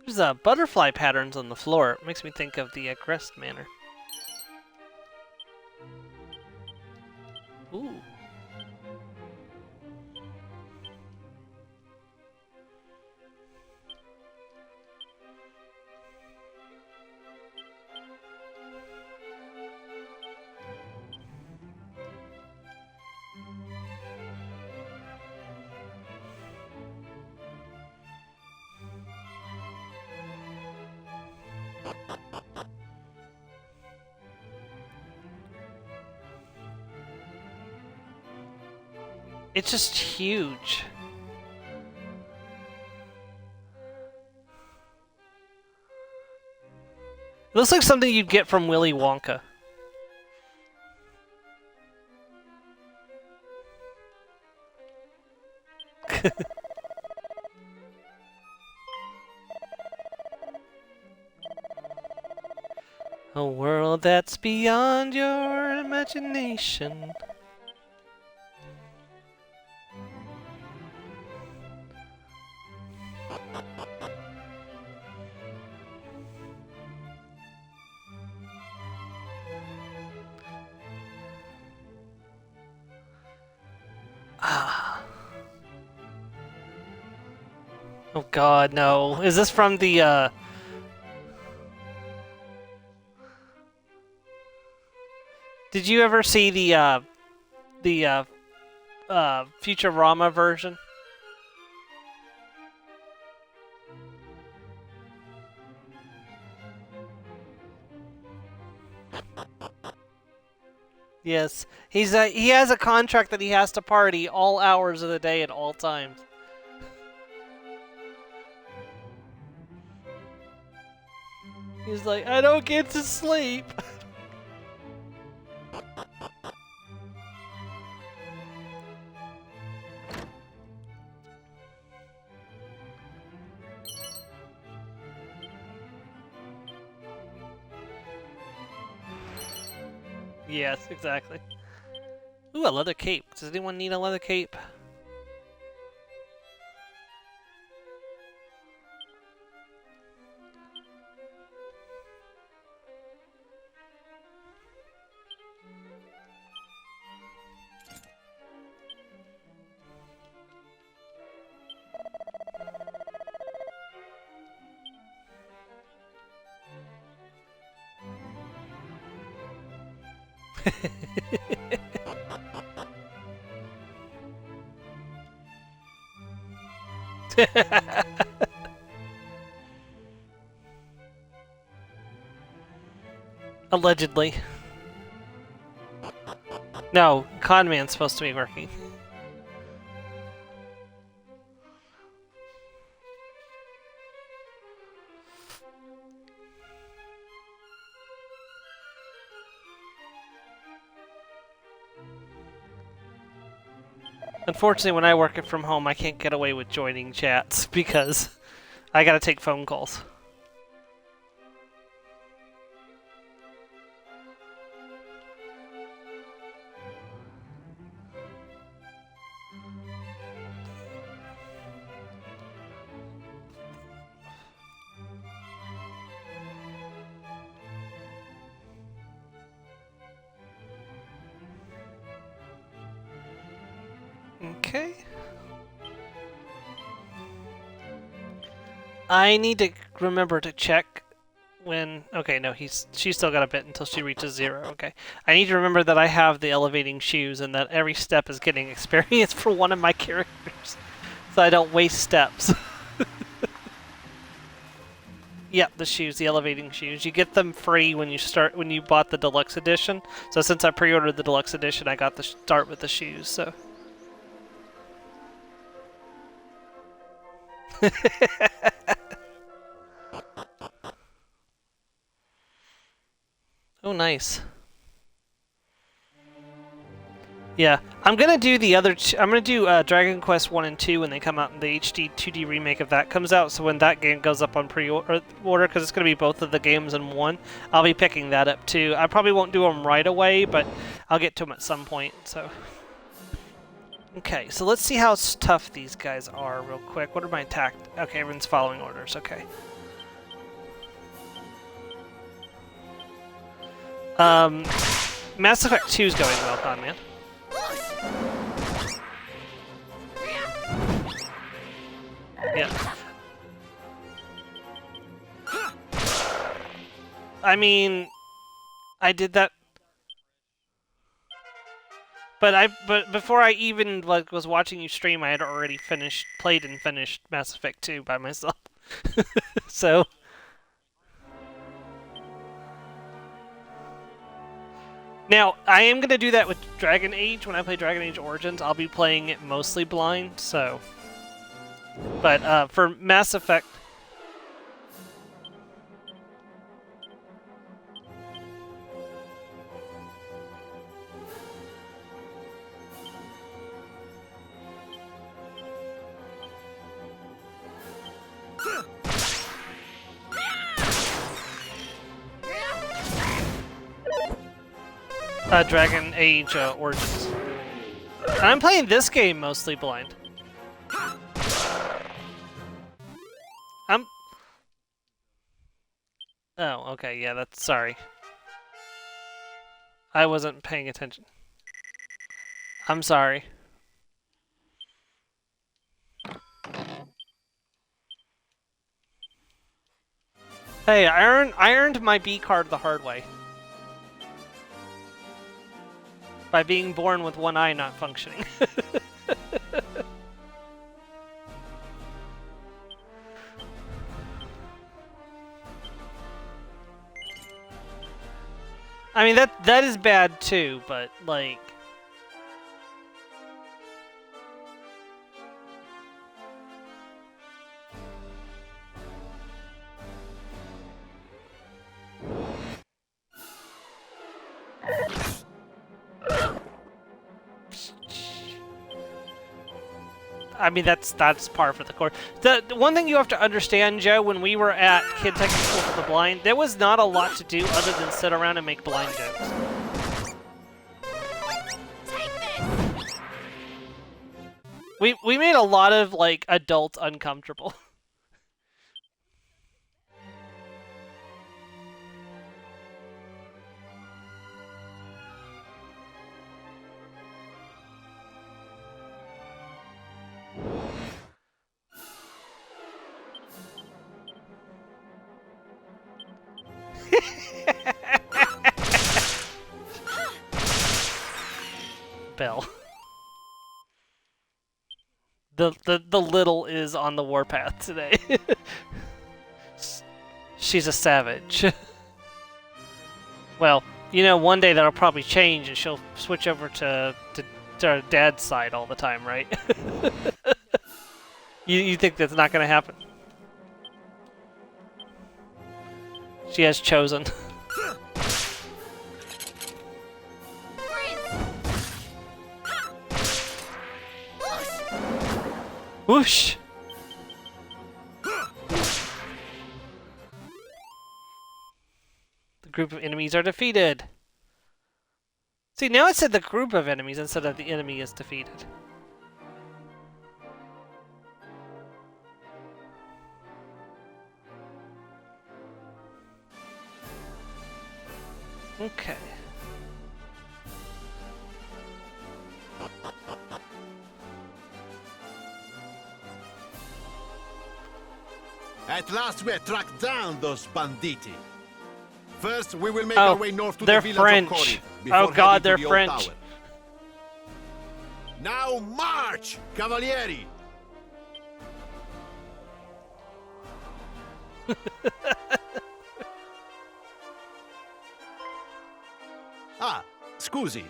There's butterfly patterns on the floor. It makes me think of the Crest Manor. Ooh. It's just huge. It looks like something you'd get from Willy Wonka. A world that's beyond your imagination. Oh god, no. Is this from the, Did you ever see the Futurama version? Yes. He has a contract that he has to party all hours of the day at all times. He's like, I don't get to sleep. Yes, exactly. Ooh, a leather cape. Does anyone need a leather cape? Allegedly. No, Conman's supposed to be working. Unfortunately, when I work it from home, I can't get away with joining chats because I gotta take phone calls. Okay. I need to remember to check when... Okay, no, she's still got a bit until she reaches 0. Okay. I need to remember that I have the elevating shoes and that every step is getting experience for one of my characters. So I don't waste steps. Yep, the shoes, the elevating shoes. You get them free when you bought the deluxe edition. So since I pre-ordered the deluxe edition, I got the start with the shoes, so... Oh, nice. Yeah, I'm gonna do the other. I'm gonna do Dragon Quest 1 and 2 when they come out, and the HD 2D remake of that comes out. So when that game goes up on pre-order, because it's gonna be both of the games in one, I'll be picking that up too. I probably won't do them right away, but I'll get to them at some point. So. Okay, so let's see how tough these guys are real quick. What are my attack? Okay, everyone's following orders. Okay. Mass Effect 2 is going well, Conman. Yeah. I mean, I did that, but before I even was watching you stream, I had already played and finished Mass Effect 2 by myself. So. Now, I am going to do that with Dragon Age. When I play Dragon Age Origins, I'll be playing it mostly blind, so... But for Mass Effect... Dragon Age Origins. And I'm playing this game mostly blind. Oh, okay, yeah, that's... Sorry. I wasn't paying attention. I'm sorry. Hey, I earned my B card the hard way. By being born with one eye not functioning. I mean, that is bad too, but, like... I mean, that's par for the course. The one thing you have to understand, Joe, when we were at Kid Technical School for the Blind, there was not a lot to do other than sit around and make blind jokes. We made a lot of, like, adults uncomfortable. Bell. The little is on the warpath today. She's a savage. Well, you know, one day that'll probably change and she'll switch over to her dad's side all the time, right? You think that's not going to happen? She has chosen. Whoosh! The group of enemies are defeated. See, now it said the group of enemies instead of the enemy is defeated. Okay. At last we have tracked down those banditti. First, we will make our way north to the village French. of Cori. Oh god, they're the old French. tower. Now march, cavalieri! Ah, scusi.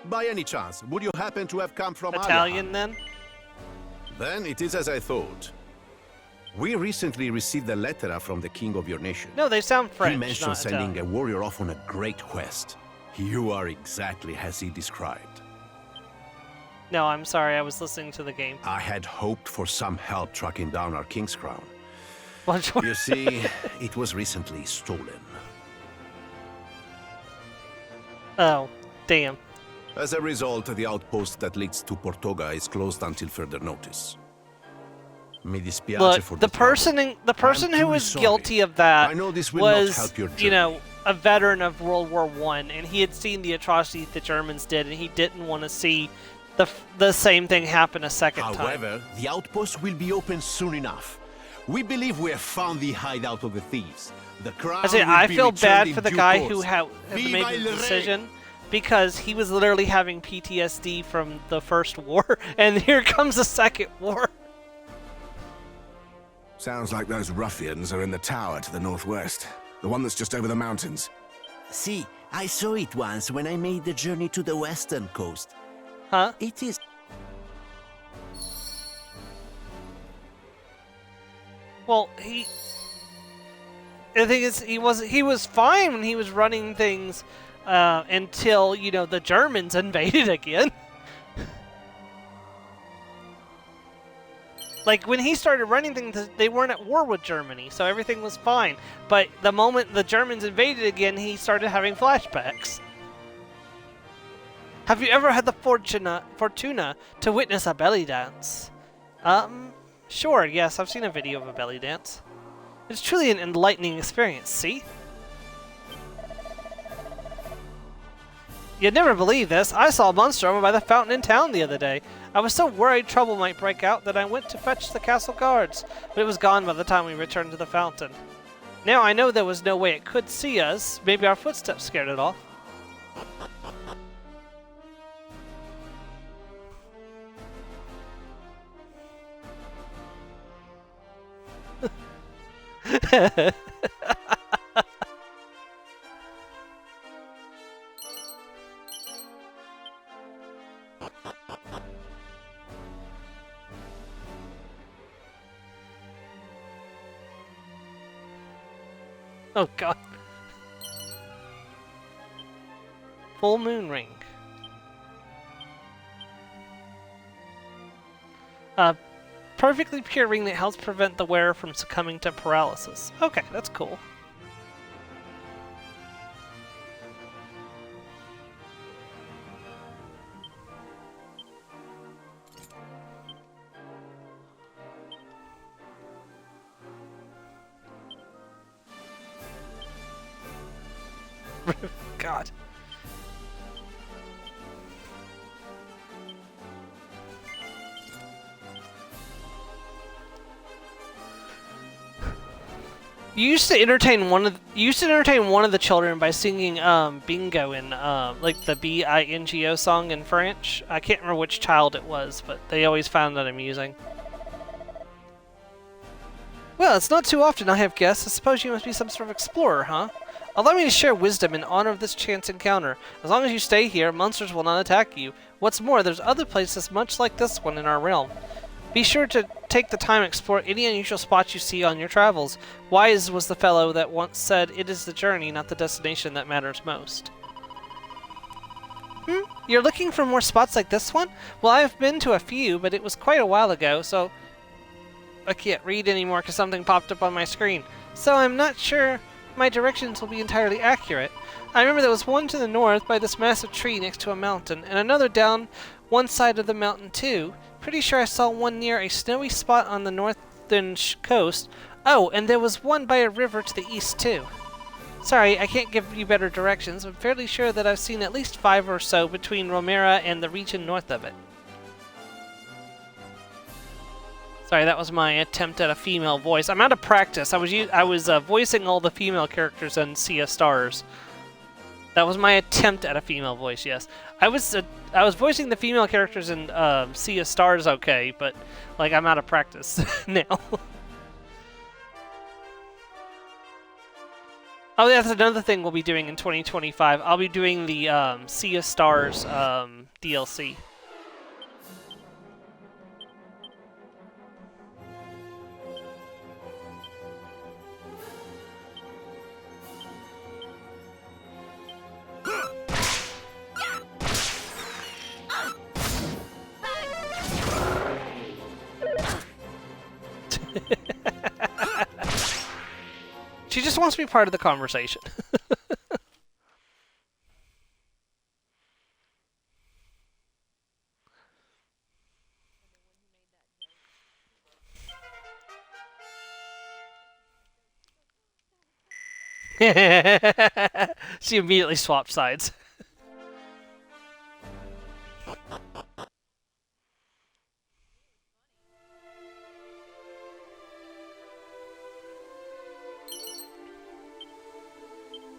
By any chance, would you happen to have come from Italian then? Then it is as I thought. We recently received a letter from the king of your nation. No, they sound French. He mentioned not sending Italian. a warrior off on a great quest. You are exactly as he described. No, I'm sorry, I was listening to the game. I had hoped for some help tracking down our king's crown. What? You see, it was recently stolen. Oh, damn. As a result, the outpost that leads to Portoga is closed until further notice. Mi dispiace Look, for the person who truly was sorry. guilty of that I know this will not was, help your you know, journey. a veteran of World War I, and he had seen the atrocities the Germans did, and he didn't want to see the same thing happen a second time. However, the outpost will be open soon enough. We believe we have found the hideout of the thieves. The crown I will be feel returned bad in for the due guy course. who had Viva made il the re! decision, because he was literally having PTSD from the first war, and here comes the second war. Sounds like those ruffians are in the tower to the northwest. The one that's just over the mountains. See, I saw it once when I made the journey to the western coast. Huh? It is... Well, the thing is, he was fine when he was running things until, you know, the Germans invaded again. Like, when he started running things, they weren't at war with Germany, so everything was fine. But the moment the Germans invaded again, he started having flashbacks. Have you ever had the fortuna to witness a belly dance? Sure, yes, I've seen a video of a belly dance. It's truly an enlightening experience, see? You'd never believe this. I saw a monster over by the fountain in town the other day. I was so worried trouble might break out that I went to fetch the castle guards, but it was gone by the time we returned to the fountain. Now I know there was no way it could see us. Maybe our footsteps scared it off. Oh god. Full moon ring. A perfectly pure ring that helps prevent the wearer from succumbing to paralysis. Okay, that's cool. God. You used to entertain one of the children by singing bingo in like the B-I-N-G-O song in French. I can't remember which child it was, but they always found that amusing. Well, it's not too often I have guests. I suppose you must be some sort of explorer, huh? Allow me to share wisdom in honor of this chance encounter. As long as you stay here, monsters will not attack you. What's more, there's other places much like this one in our realm. Be sure to take the time to explore any unusual spots you see on your travels. Wise was the fellow that once said, "It is the journey, not the destination, that matters most." You're looking for more spots like this one? Well, I've been to a few, but it was quite a while ago, so I can't read anymore because something popped up on my screen. So I'm not sure my directions will be entirely accurate. I remember there was one to the north by this massive tree next to a mountain, and another down one side of the mountain too. Pretty sure I saw one near a snowy spot on the northern coast. Oh, and there was one by a river to the east too. Sorry, I can't give you better directions. I'm fairly sure that I've seen at least 5 or so between Romera and the region north of it. Sorry, that was my attempt at a female voice. I'm out of practice. I was voicing all the female characters in Sea of Stars. That was my attempt at a female voice. Yes, I was voicing the female characters in Sea of Stars. Okay, but like I'm out of practice now. Oh, that's another thing we'll be doing in 2025. I'll be doing the Sea of Stars DLC. She just wants to be part of the conversation. She immediately swapped sides.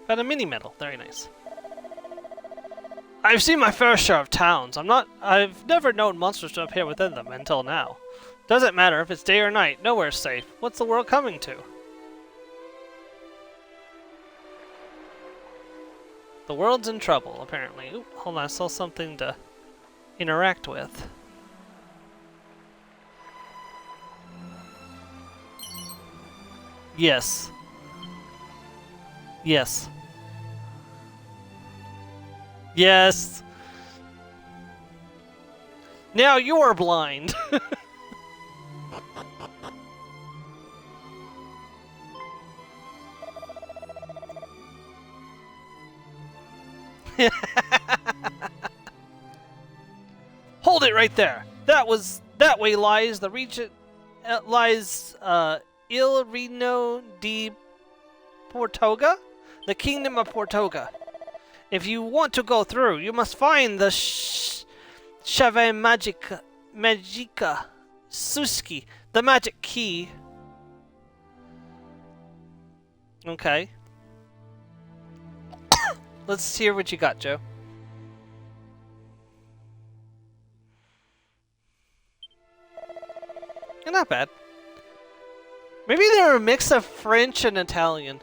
Got a mini medal, very nice. I've seen my fair share of towns. I've never known monsters to appear within them until now. Doesn't matter if it's day or night, nowhere's safe. What's the world coming to? The world's in trouble, apparently. Oop, hold on, I saw something to interact with. Yes. Yes. Yes! Now you're blind! Hold it right there! That way lies the region... lies, Il Reino di Portoga? The Kingdom of Portoga. If you want to go through, you must find the Chave Magica Suski, the magic key. Okay. Let's hear what you got, Joe. Not bad. Maybe they're a mix of French and Italian.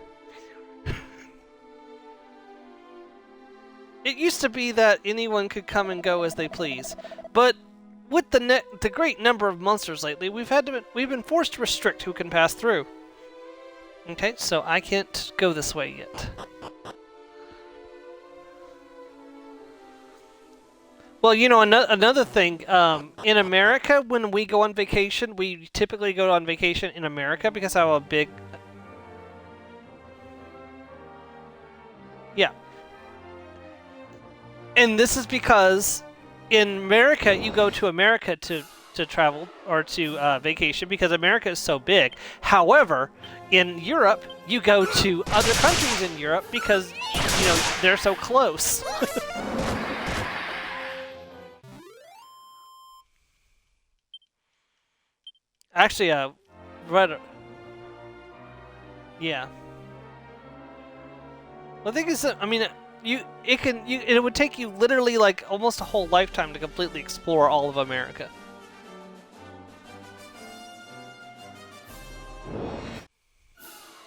It used to be that anyone could come and go as they please, but with the great number of monsters lately, we've been forced to restrict who can pass through. Okay, so I can't go this way yet. Well, you know, another thing, in America, when we go on vacation, we typically go on vacation in America because I have a big... Yeah. And this is because in America, you go to America to travel or to vacation because America is so big. However, in Europe, you go to other countries in Europe because, you know, they're so close. Actually, right. Yeah. Well, the thing is, I mean, it would take you literally like almost a whole lifetime to completely explore all of America.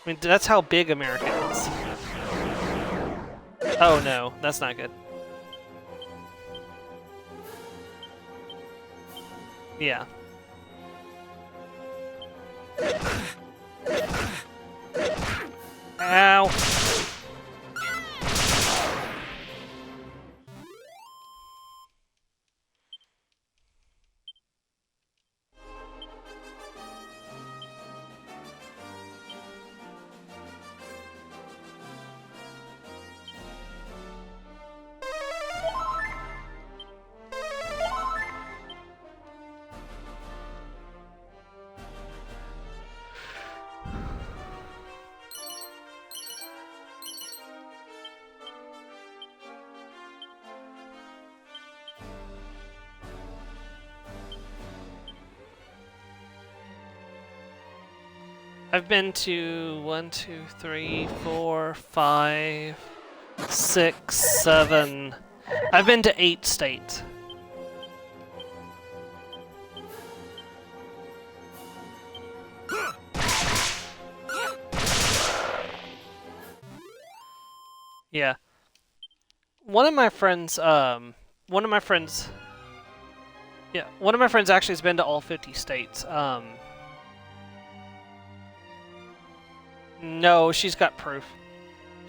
I mean, that's how big America is. Oh no, that's not good. Yeah. Ow. I've been to 1, 2, 3, 4, 5, 6, 7. I've been to 8 states. Yeah. One of my friends actually has been to all 50 states. No, she's got proof.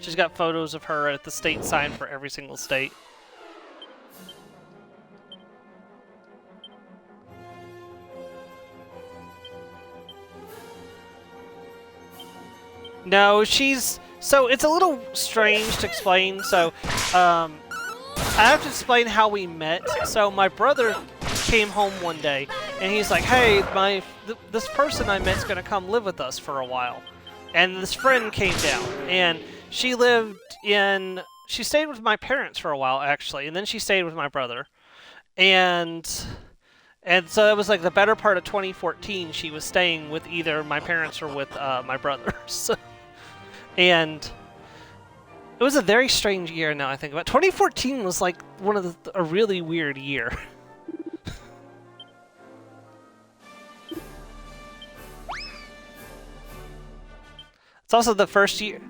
She's got photos of her at the state sign for every single state. No, so it's a little strange to explain. So, I have to explain how we met. So my brother came home one day, and he's like, "Hey, this person I met's gonna come live with us for a while." And this friend came down, and she stayed with my parents for a while, actually, and then she stayed with my brother. And so it was like the better part of 2014, she was staying with either my parents or with my brother. And it was a very strange year now I think about it. 2014 was like a really weird year. It's also the first year.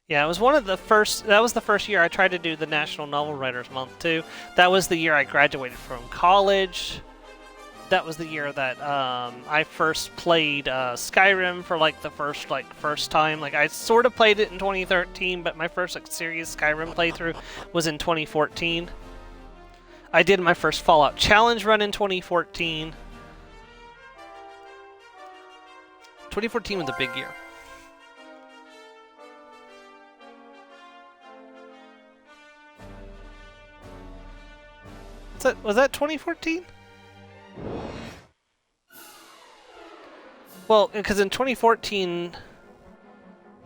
Yeah, it was one of the first. That was the first year I tried to do the National Novel Writers Month too. That was the year I graduated from college. That was the year that I first played Skyrim for like the first time. Like I sort of played it in 2013, but my first like serious Skyrim playthrough was in 2014. I did my first Fallout Challenge run in 2014. 2014 was a big year. Was that 2014? Well, because in 2014,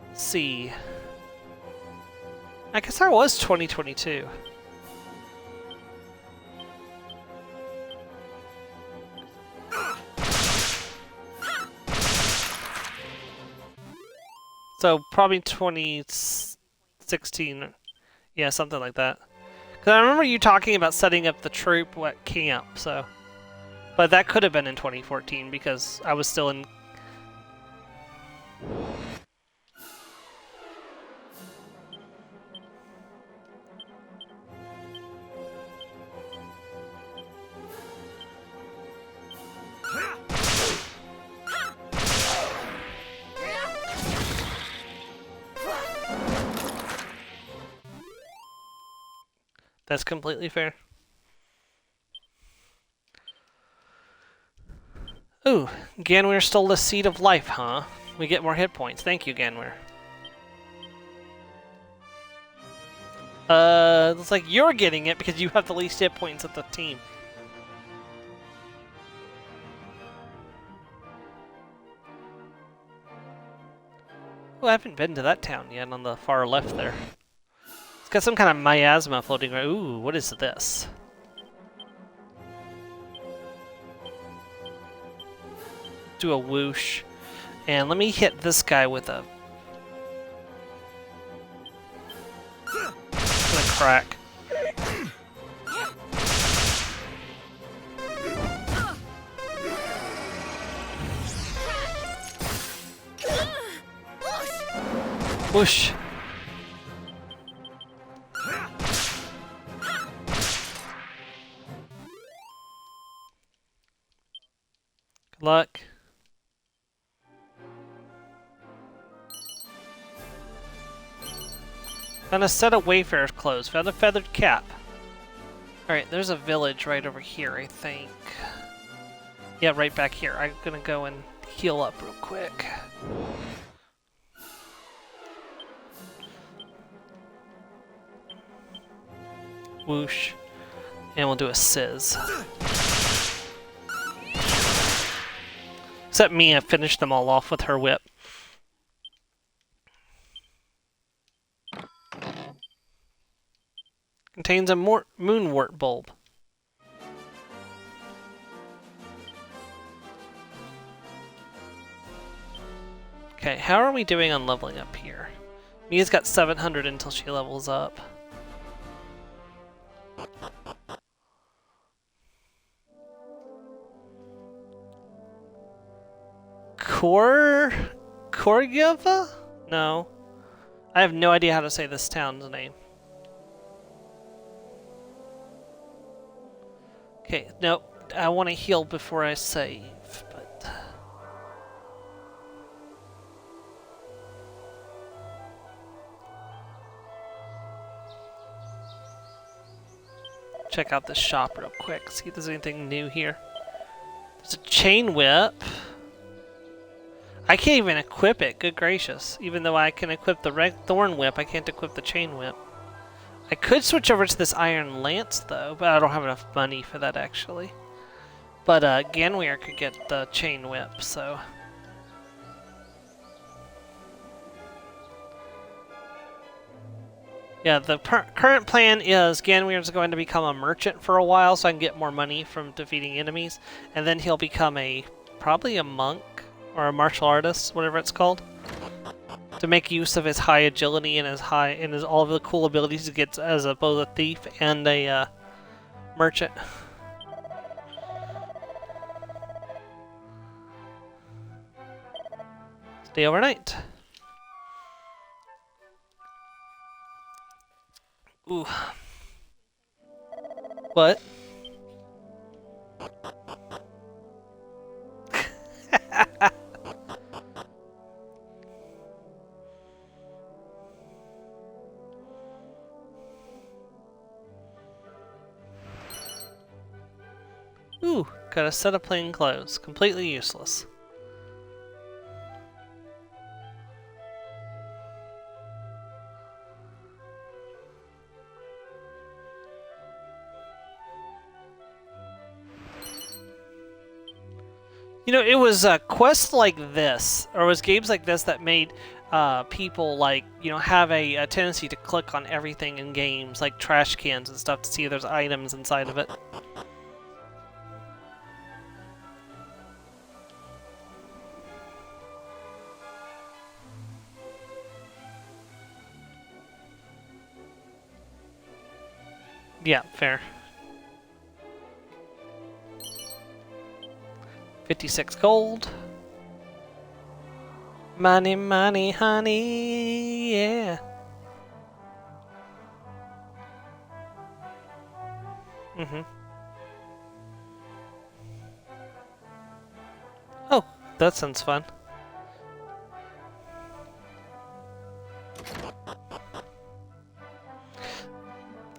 let's see. I guess I was 2022. So probably 2016, yeah, something like that. Because I remember you talking about setting up the troop at camp, so. But that could have been in 2014 because I was still in. That's completely fair. Ooh, Ganweir stole the Seed of Life, huh? We get more hit points. Thank you, Ganweir. Looks like you're getting it because you have the least hit points of the team. Oh, I haven't been to that town yet on the far left there. It's got some kind of miasma floating around. Ooh, what is this? Do a whoosh. And let me hit this guy with a crack. Whoosh. Good luck. Found a set of Wayfarer's clothes. Found a feathered cap. Alright, there's a village right over here, I think. Yeah, right back here. I'm gonna go and heal up real quick. Whoosh. And we'll do a sizz. Except Mia finished them all off with her whip. Contains a moonwort bulb. Okay, how are we doing on leveling up here? Mia's got 700 until she levels up. Korgiva? No. I have no idea how to say this town's name. Okay, no, I want to heal before I save, but... Check out this shop real quick, see if there's anything new here. There's a chain whip. I can't even equip it, good gracious. Even though I can equip the red thorn whip, I can't equip the chain whip. I could switch over to this iron lance though, but I don't have enough money for that actually. But Ganweir could get the chain whip, so... Yeah, the current plan is Ganweir is going to become a merchant for a while so I can get more money from defeating enemies. And then he'll become probably a monk or a martial artist, whatever it's called. To make use of his high agility and his all of the cool abilities he gets as both a thief and a merchant. Stay overnight. Ooh. What? Ooh, got a set of plain clothes. Completely useless. You know, it was quests like this, or it was games like this that made people, like, you know, have a tendency to click on everything in games, like trash cans and stuff, to see if there's items inside of it. Yeah, fair. 56 gold. Money, money, honey, yeah. Oh, that sounds fun.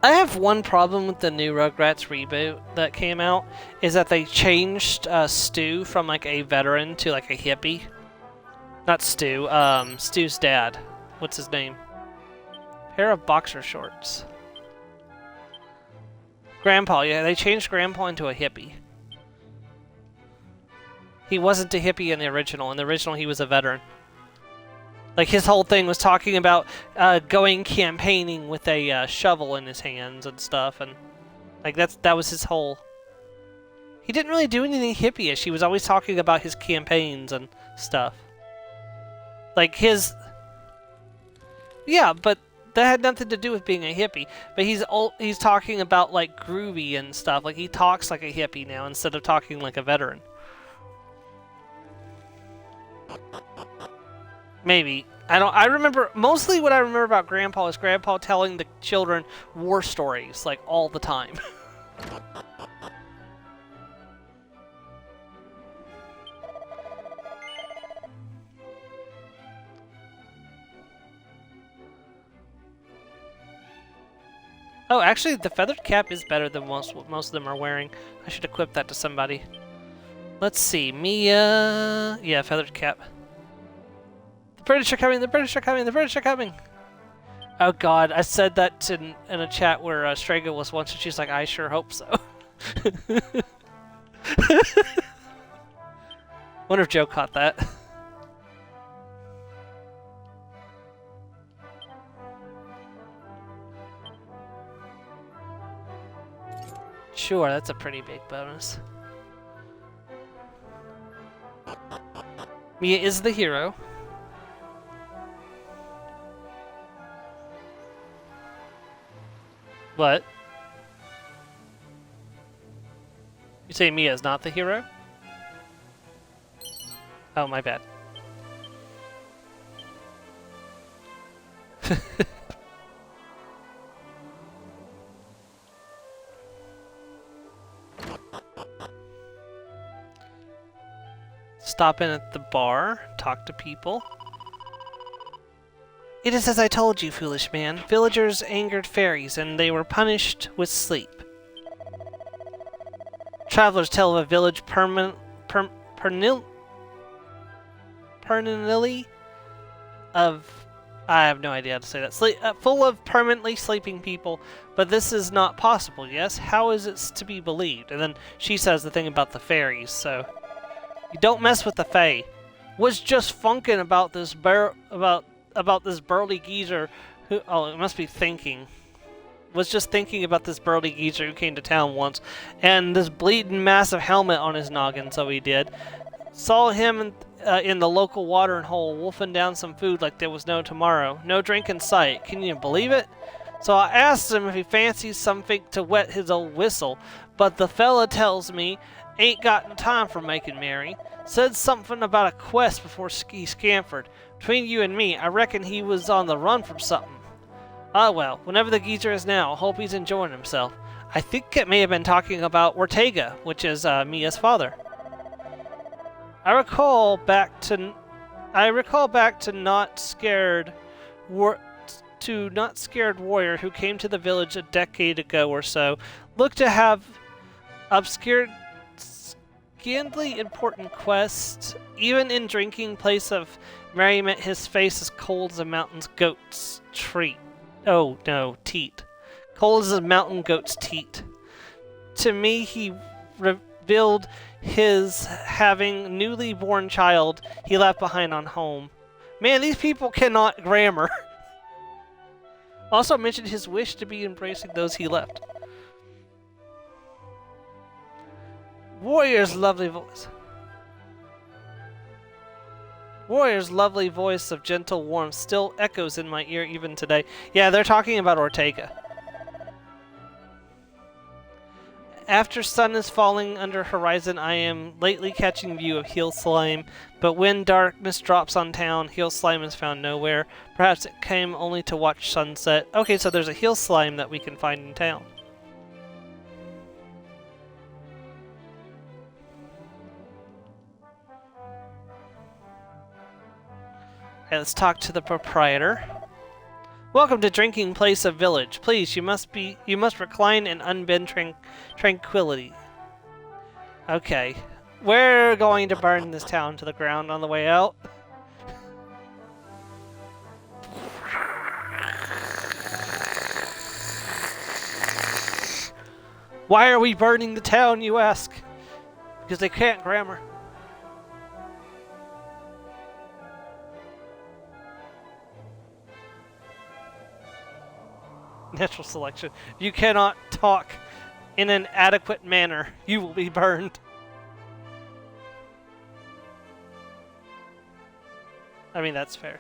I have one problem with the new Rugrats reboot that came out, is that they changed Stu from like a veteran to like a hippie. Not Stu, Stu's dad. What's his name? Pair of boxer shorts. Grandpa, yeah, they changed Grandpa into a hippie. He wasn't a hippie in the original. In the original, he was a veteran. Like, his whole thing was talking about going campaigning with a shovel in his hands and stuff, and like that was his whole... He didn't really do anything hippie-ish. He was always talking about his campaigns and stuff. Like, his... Yeah, but that had nothing to do with being a hippie. But he's talking about, like, groovy and stuff. Like, he talks like a hippie now instead of talking like a veteran. Maybe. I remember mostly what I remember about Grandpa is Grandpa telling the children war stories like all the time. Oh, actually, the feathered cap is better than what most of them are wearing. I should equip that to somebody. Let's see, Mia. Yeah, feathered cap. The British are coming! The British are coming! The British are coming! Oh God, I said that in a chat where Strega was once, and she's like, "I sure hope so." Wonder if Joe caught that. Sure, that's a pretty big bonus. Mia is the hero. What? You say Mia is not the hero? Oh, my bad. Stop in at the bar, talk to people. It is as I told you, foolish man. Villagers angered fairies, and they were punished with sleep. Travelers tell of a village permanently of... I have no idea how to say that. Full of permanently sleeping people, but this is not possible, yes? How is it to be believed? And then she says the thing about the fairies, so... You don't mess with the Fae. Was just funking about this about this burly geezer who... Oh, it must be thinking. Was just thinking about this burly geezer who came to town once. And this bleeding massive helmet on his noggin, so he did. Saw him in the local watering hole wolfing down some food like there was no tomorrow. No drink in sight. Can you believe it? So I asked him if he fancies something to wet his old whistle. But the fella tells me ain't got no time for making merry. Said something about a quest before he scampered. Between you and me, I reckon he was on the run from something. Ah well, whenever the geezer is now, I hope he's enjoying himself. I think it may have been talking about Ortega, which is Mia's father. I recall back to not scared warrior who came to the village a decade ago or so. Looked to have obscured scandally important quest. Even in drinking place of merriment, his face is cold as a mountain goat's treat. Oh no, teat. Cold as a mountain goat's teat. To me, he revealed his having newly born child he left behind on home. Man, these people cannot grammar. Also mentioned his wish to be embracing those he left. Warrior's lovely voice. Warrior's lovely voice of gentle warmth still echoes in my ear even today. Yeah, they're talking about Ortega. After sun is falling under horizon, I am lately catching view of Heel Slime, but when darkness drops on town, Heel Slime is found nowhere. Perhaps it came only to watch sunset. Okay, so there's a Heel Slime that we can find in town. Okay, let's talk to the proprietor. Welcome to Drinking Place of Village. Please, you must recline and unbend tranquility. Okay. We're going to burn this town to the ground on the way out. Why are we burning the town, you ask? Because they can't grammar. Natural selection. If you cannot talk in an adequate manner, you will be burned. I mean, that's fair.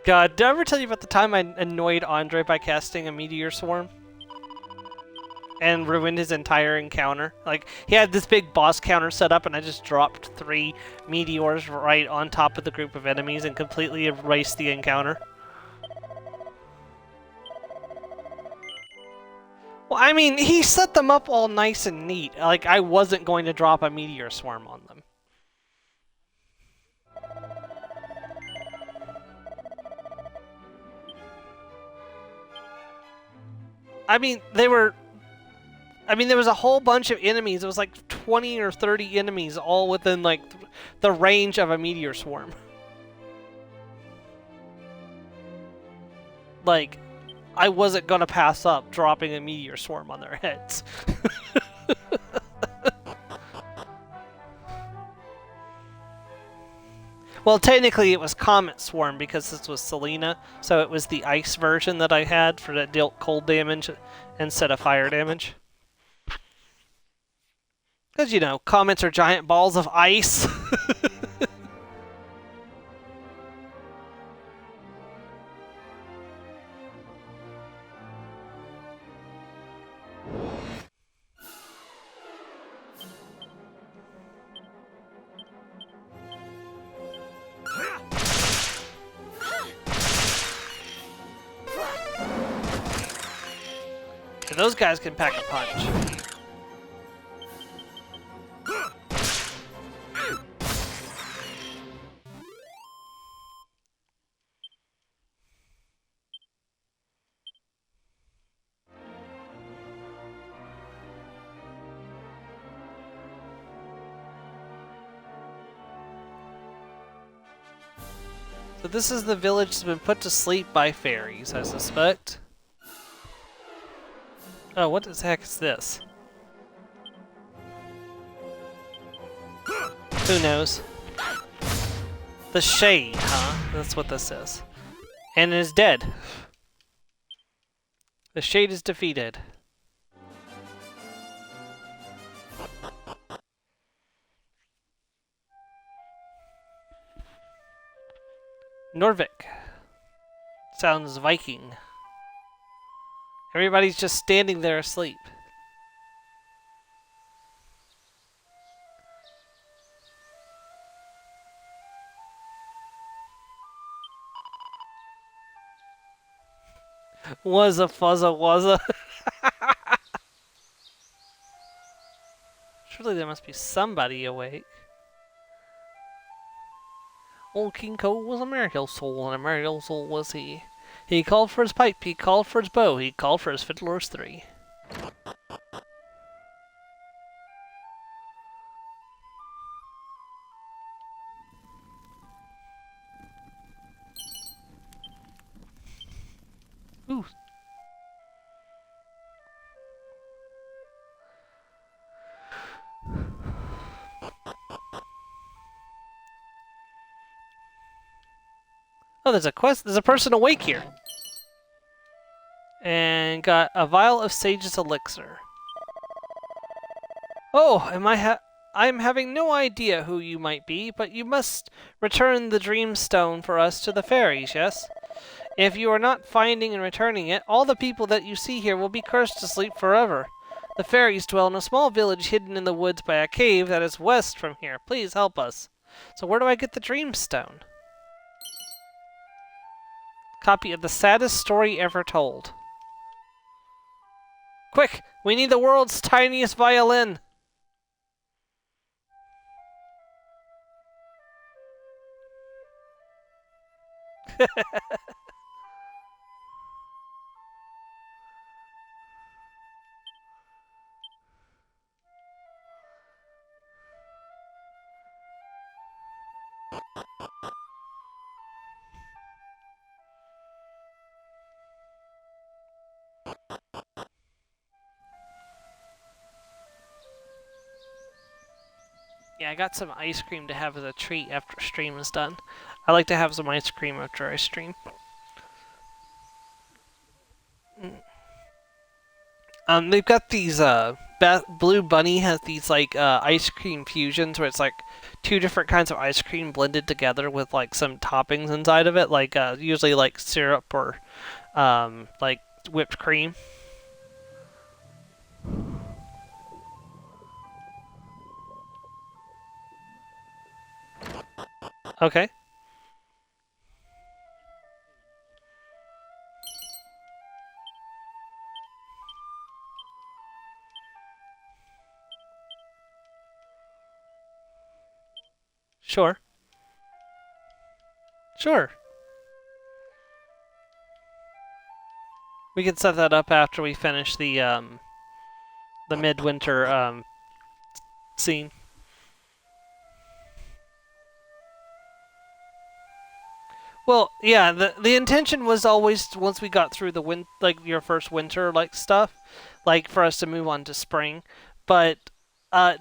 God, did I ever tell you about the time I annoyed Andre by casting a meteor swarm? And ruined his entire encounter? Like, he had this big boss counter set up and I just dropped 3 meteors right on top of the group of enemies and completely erased the encounter. Well, I mean, he set them up all nice and neat. Like, I wasn't going to drop a meteor swarm on them. I mean, there was a whole bunch of enemies. It was like 20 or 30 enemies all within, like, the range of a meteor swarm. Like, I wasn't gonna pass up dropping a meteor swarm on their heads. Well, technically it was Comet Swarm because this was Selena, so it was the ice version that I had for that dealt cold damage instead of fire damage. Because, you know, comets are giant balls of ice. Those guys can pack a punch. So this is the village that's been put to sleep by fairies, I suspect. Oh, what the heck is this? Who knows? The Shade, huh? That's what this is. And it is dead. The Shade is defeated. Norvik. Sounds Viking. Everybody's just standing there asleep. Wuzza fuzza wuzza. Surely there must be somebody awake. Old King Cole was a merry old soul, and a merry old soul was he. He called for his pipe, he called for his bow, he called for his fiddlers 3. Ooh. Oh, there's a quest. There's a person awake here. And got a vial of Sage's elixir. Oh, I'm having no idea who you might be, but you must return the dream stone for us to the fairies, yes? If you are not finding and returning it, all the people that you see here will be cursed to sleep forever. The fairies dwell in a small village hidden in the woods by a cave that is west from here. Please help us. So where do I get the dream stone? Copy of the saddest story ever told. Quick! We need the world's tiniest violin! Yeah, I got some ice cream to have as a treat after stream is done. I like to have some ice cream after I stream. They've got these, Blue Bunny has these, like, ice cream fusions where it's, like, 2 different kinds of ice cream blended together with, like, some toppings inside of it, like, usually, like, syrup or, like, whipped cream. Okay. Sure. Sure. We can set that up after we finish the midwinter, scene. Well, yeah, the intention was always once we got through the like your first winter like stuff, like for us to move on to spring. But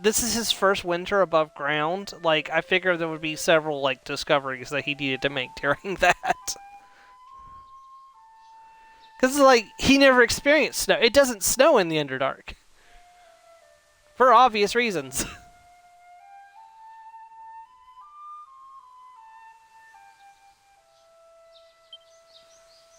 this is his first winter above ground. Like I figured there would be several like discoveries that he needed to make during that. Cuz like he never experienced snow. It doesn't snow in the Underdark. For obvious reasons.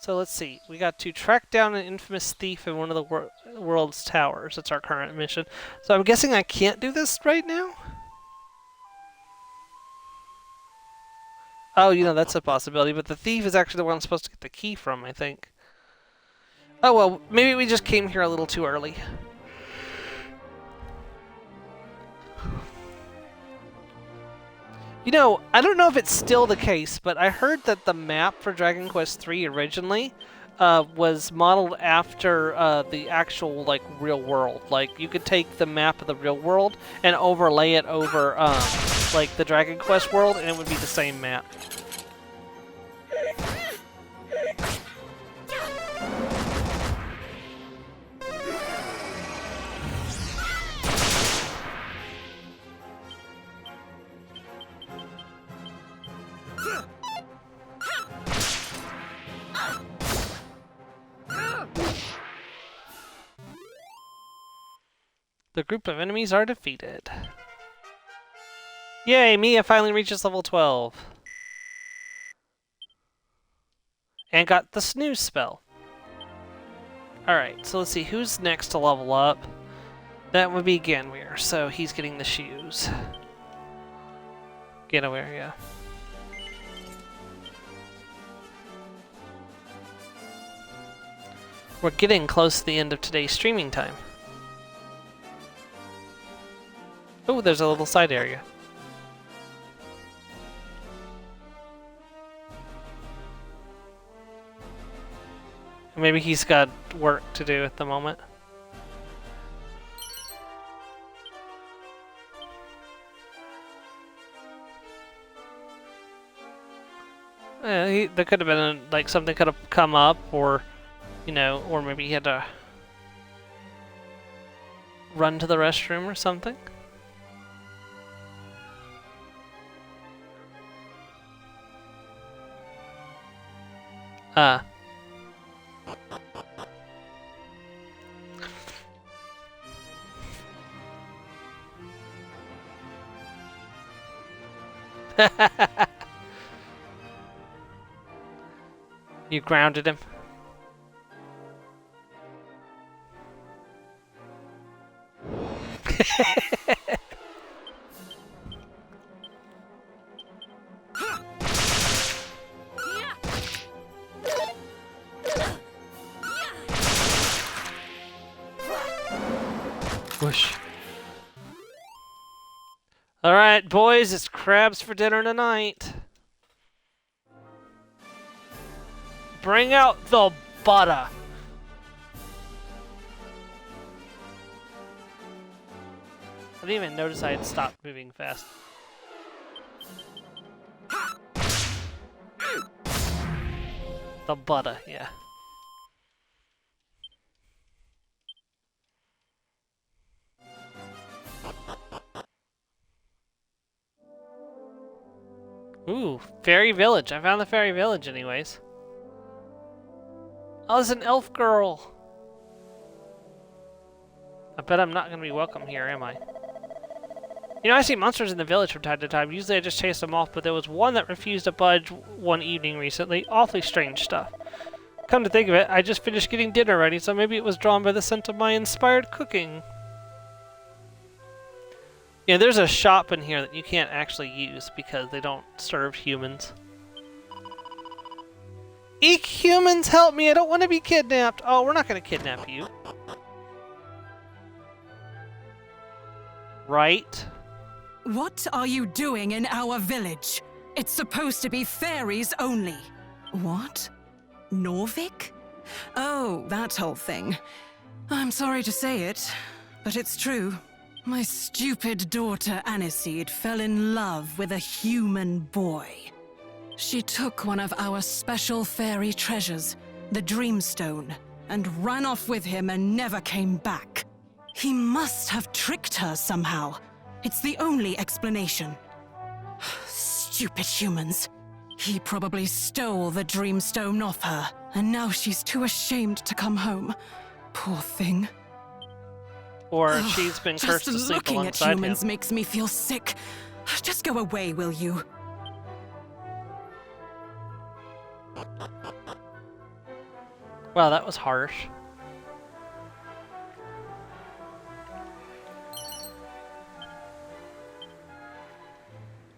So let's see. We got to track down an infamous thief in one of the world's towers. That's our current mission. So I'm guessing I can't do this right now? Oh, you know, that's a possibility. But the thief is actually the one I'm supposed to get the key from, I think. Oh, well, maybe we just came here a little too early. You know, I don't know if it's still the case, but I heard that the map for Dragon Quest III originally was modeled after the actual, like, real world. Like, you could take the map of the real world and overlay it over, like, the Dragon Quest world, and it would be the same map. The group of enemies are defeated. Yay, Mia finally reaches level 12. And got the snooze spell. Alright, so let's see, who's next to level up? That would be Ganweir, so he's getting the shoes. Ganweir, yeah. We're getting close to the end of today's streaming time. Oh, there's a little side area. Maybe he's got work to do at the moment. There could have been like something could have come up, or you know, or maybe he had to run to the restroom or something. You grounded him. Whoosh. All right, boys, it's crabs for dinner tonight. Bring out the butter. I didn't even notice I had stopped moving fast. The butter, yeah. Ooh, fairy village. I found the fairy village anyways. Oh, it's an elf girl. I bet I'm not going to be welcome here, am I? You know, I see monsters in the village from time to time. Usually I just chase them off, but there was one that refused to budge one evening recently. Awfully strange stuff. Come to think of it, I just finished getting dinner ready, so maybe it was drawn by the scent of my inspired cooking. Yeah, there's a shop in here that you can't actually use because they don't serve humans. Eek, humans, help me! I don't want to be kidnapped! Oh, we're not going to kidnap you. Right? What are you doing in our village? It's supposed to be fairies only. What? Norvik? Oh, that whole thing. I'm sorry to say it, but it's true. My stupid daughter Aniseed fell in love with a human boy. She took one of our special fairy treasures, the Dreamstone, and ran off with him and never came back. He must have tricked her somehow. It's the only explanation. Stupid humans. He probably stole the Dreamstone off her, and now she's too ashamed to come home. Poor thing. Or she's been cursed to Just sleep looking at alongside humans him. makes me feel sick. Just go away, will you? Wow, that was harsh.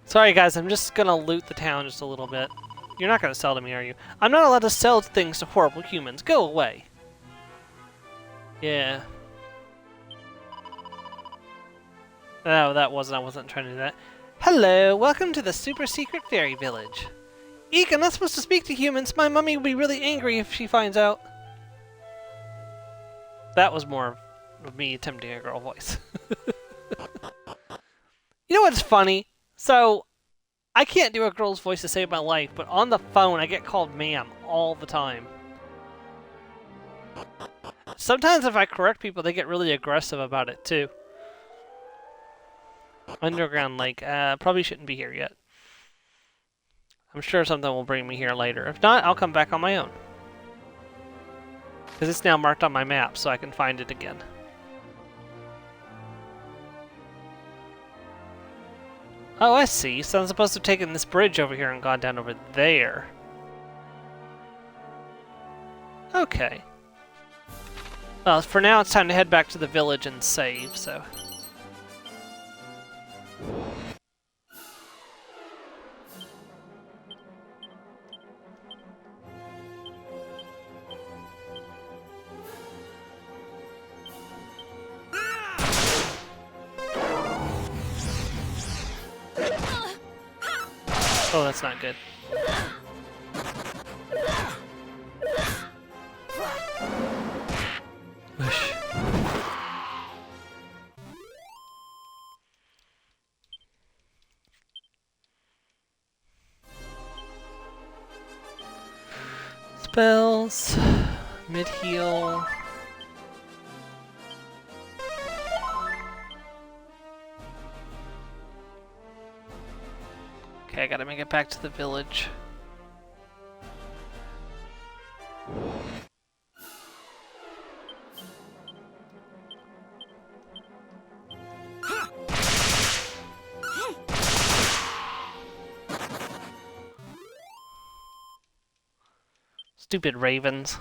Sorry guys, I'm just gonna loot the town just a little bit. You're not gonna sell to me, are you? I'm not allowed to sell things to horrible humans. Go away. Yeah. No, I wasn't trying to do that. Hello, welcome to the super secret fairy village. Eek, I'm not supposed to speak to humans. My mummy will be really angry if she finds out. That was more of me attempting a girl voice. You know what's funny? So, I can't do a girl's voice to save my life, but on the phone I get called ma'am all the time. Sometimes if I correct people, they get really aggressive about it too. Underground Lake, probably shouldn't be here yet. I'm sure something will bring me here later. If not, I'll come back on my own. Because it's now marked on my map, so I can find it again. Oh, I see. So I'm supposed to have taken this bridge over here and gone down over there. Okay. Well, for now it's time to head back to the village and save, so... Oh, that's not good. Whoosh. Spells, mid-heal. Okay, I gotta make it back to the village. Stupid ravens.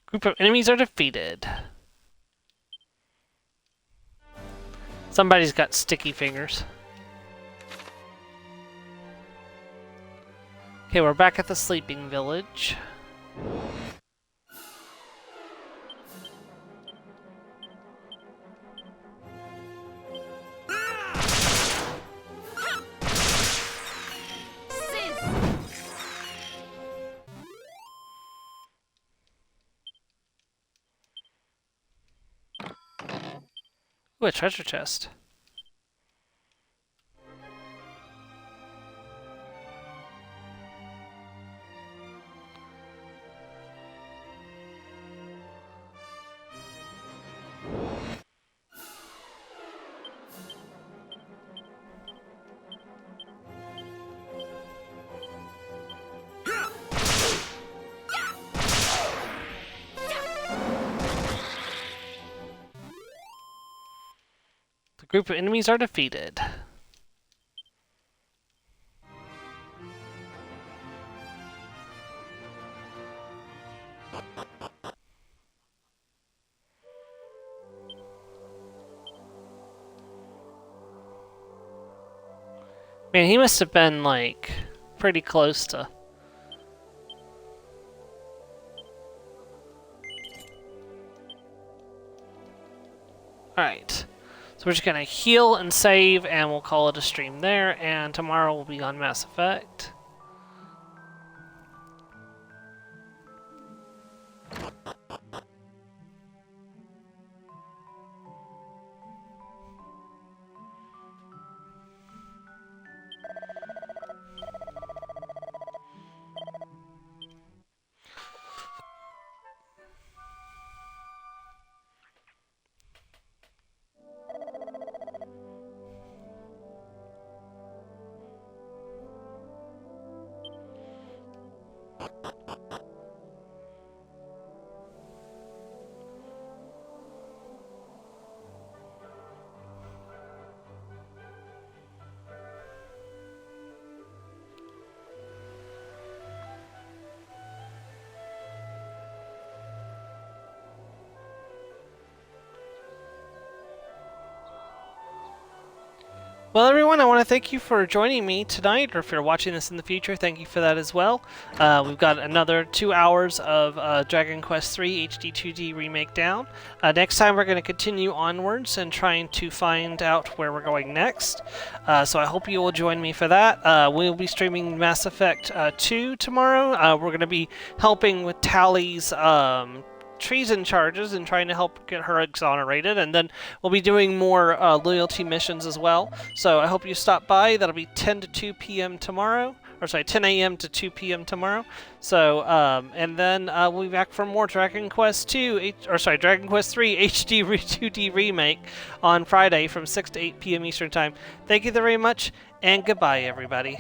Group of enemies are defeated. Somebody's got sticky fingers. Okay, we're back at the sleeping village. Ooh, a treasure chest. The group of enemies are defeated. Man, he must have been, like, pretty close to... Alright. So we're just gonna heal and save, and we'll call it a stream there, and tomorrow we'll be on Mass Effect. Well, everyone, I want to thank you for joining me tonight, or if you're watching this in the future, thank you for that as well. We've got another 2 hours of Dragon Quest III HD 2D Remake down. Next time, we're going to continue onwards and trying to find out where we're going next. So I hope you will join me for that. We'll be streaming Mass Effect 2 tomorrow. We're going to be helping with Tally's treason charges and trying to help get her exonerated, and then we'll be doing more loyalty missions as well. So I hope you stop by. That'll be 10 to 2 p.m. tomorrow, or sorry, 10 a.m. to 2 p.m. tomorrow. So and then we'll be back for more Dragon Quest 3 HD 2D Remake on Friday from 6 to 8 p.m. Eastern Time. Thank you very much, and goodbye, everybody.